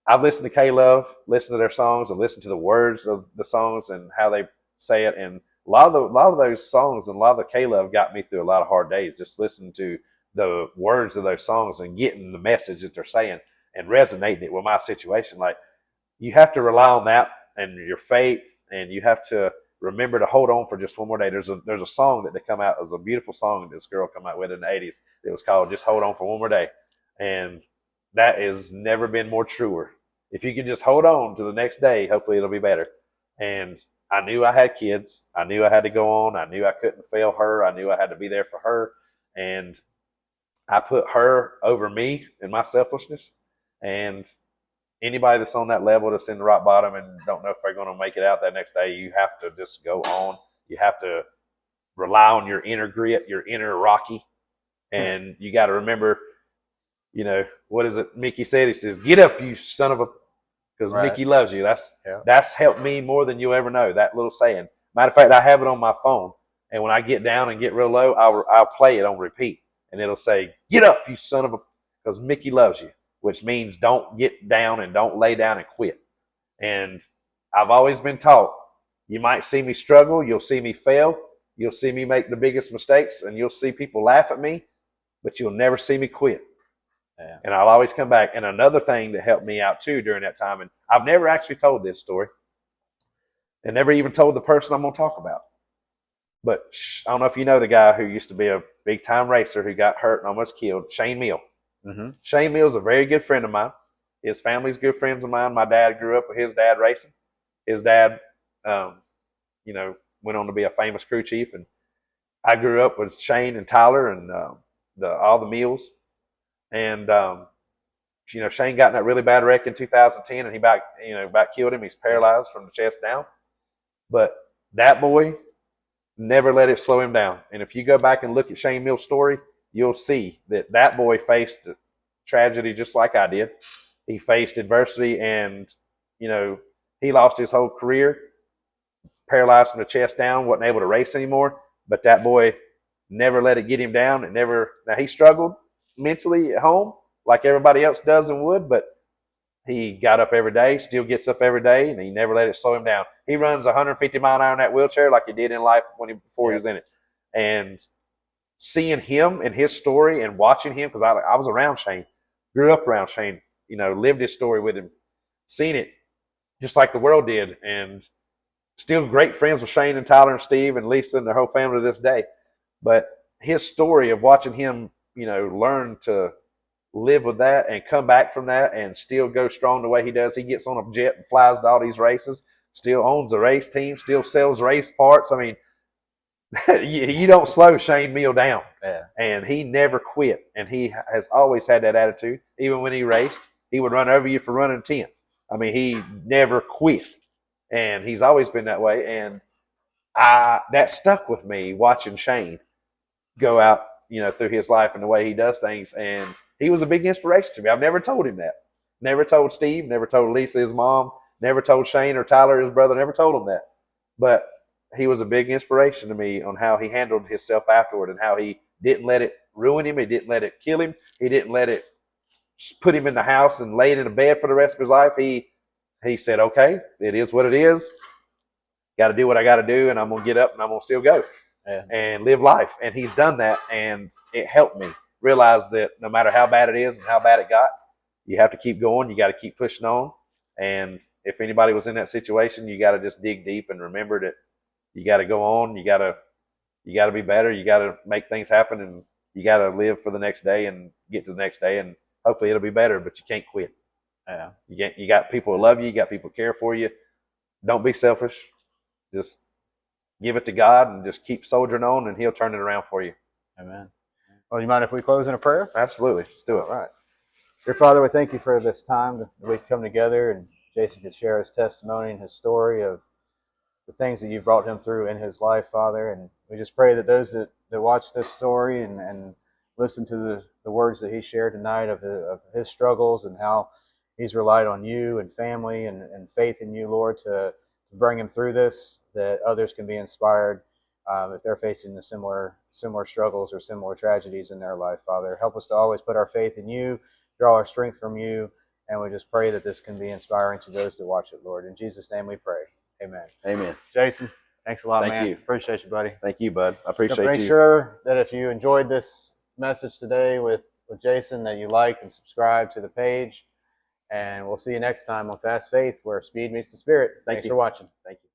I've listened to Caleb, listened to their songs, and listened to the words of the songs and how they say it, and a lot of those songs and a lot of the K-Love got me through a lot of hard days. Just listening to the words of those songs and getting the message that they're saying and resonating it with my situation. Like, you have to rely on that and your faith, and you have to remember to hold on for just one more day. There's a song that they come out, it was a beautiful song that this girl come out with in the 80s. It was called Just Hold On for One More Day. And that has never been more truer. If you can just hold on to the next day, hopefully it'll be better. And I knew I had kids. I knew I had to go on. I knew I couldn't fail her. I knew I had to be there for her. And I put her over me and my selfishness. And anybody that's on that level, that's in the rock bottom and don't know if they're going to make it out that next day, you have to just go on. You have to rely on your inner grit, your inner Rocky. And you got to remember, what is it Mickey said? He says, "Get up, you son of a," because Right. Mickey loves you. That's helped me more than you'll ever know, that little saying. Matter of fact, I have it on my phone, and when I get down and get real low, I'll play it on repeat, and it'll say, "Get up, you son of a," because Mickey loves you, which means don't get down and don't lay down and quit. And I've always been taught, you might see me struggle, you'll see me fail, you'll see me make the biggest mistakes, and you'll see people laugh at me, but you'll never see me quit. Yeah. And I'll always come back. And another thing that helped me out too during that time, and I've never actually told this story and never even told the person I'm going to talk about. But I don't know if you know the guy who used to be a big time racer who got hurt and almost killed, Shane Mill. Mm-hmm. Shane Mill's a very good friend of mine. His family's good friends of mine. My dad grew up with his dad racing. His dad, went on to be a famous crew chief. And I grew up with Shane and Tyler and all the Mills. And, Shane got in that really bad wreck in 2010 and he about killed him. He's paralyzed from the chest down. But that boy never let it slow him down. And if you go back and look at Shane Mill's story, you'll see that boy faced tragedy just like I did. He faced adversity and, he lost his whole career, paralyzed from the chest down, wasn't able to race anymore. But that boy never let it get him down. Now he struggled mentally at home like everybody else does and would, but he got up every day, still gets up every day, and he never let it slow him down. He runs 150 mile an hour in that wheelchair like he did in life before he was in it. And seeing him and his story and watching him, because I was around Shane, grew up around Shane, lived his story with him, seen it just like the world did, and still great friends with Shane and Tyler and Steve and Lisa and their whole family to this day. But his story of watching him, learn to live with that and come back from that and still go strong the way he does. He gets on a jet and flies to all these races, still owns a race team, still sells race parts. I mean, you don't slow Shane Mill down. Yeah. And he never quit. And he has always had that attitude. Even when he raced, he would run over you for running 10th. I mean, he never quit. And he's always been that way. And that stuck with me watching Shane go out, through his life and the way he does things. And he was a big inspiration to me. I've never told him that. Never told Steve, never told Lisa, his mom, never told Shane or Tyler, his brother, never told him that. But he was a big inspiration to me on how he handled himself afterward and how he didn't let it ruin him. He didn't let it kill him. He didn't let it put him in the house and lay in a bed for the rest of his life. He said, okay, it is what it is. Got to do what I got to do, and I'm going to get up and I'm going to still go and live life. And he's done that, and it helped me realize that no matter how bad it is and how bad it got, you have to keep going. You got to keep pushing on. And if anybody was in that situation, you got to just dig deep and remember that you got to go on. You got to be better. You got to make things happen, and you got to live for the next day and get to the next day, and hopefully it'll be better. But you can't quit. Yeah. You got people who love you. You got people who care for you. Don't be selfish. Just give it to God and just keep soldiering on, and He'll turn it around for you. Amen. Well, you mind if we close in a prayer? Absolutely. Let's do it. All right. Dear Father, we thank you for this time that we come together and Jason could share his testimony and his story of the things that you've brought him through in his life, Father. And we just pray that those that watch this story and listen to the words that he shared tonight of his struggles and how he's relied on you and family and faith in you, Lord, to bring him through this, that others can be inspired if they're facing the similar struggles or similar tragedies in their life, Father. Help us to always put our faith in you, draw our strength from you, and we just pray that this can be inspiring to those that watch it, Lord. In Jesus' name we pray. Amen. Amen. Jason, Thanks a lot, Thank man. you. Appreciate you, buddy. Thank you, bud. I appreciate Make you. sure that if you enjoyed this message today with Jason, that you like and subscribe to the page. And we'll see you next time on Fast Faith, where speed meets the spirit. Thanks you. for watching. Thank you.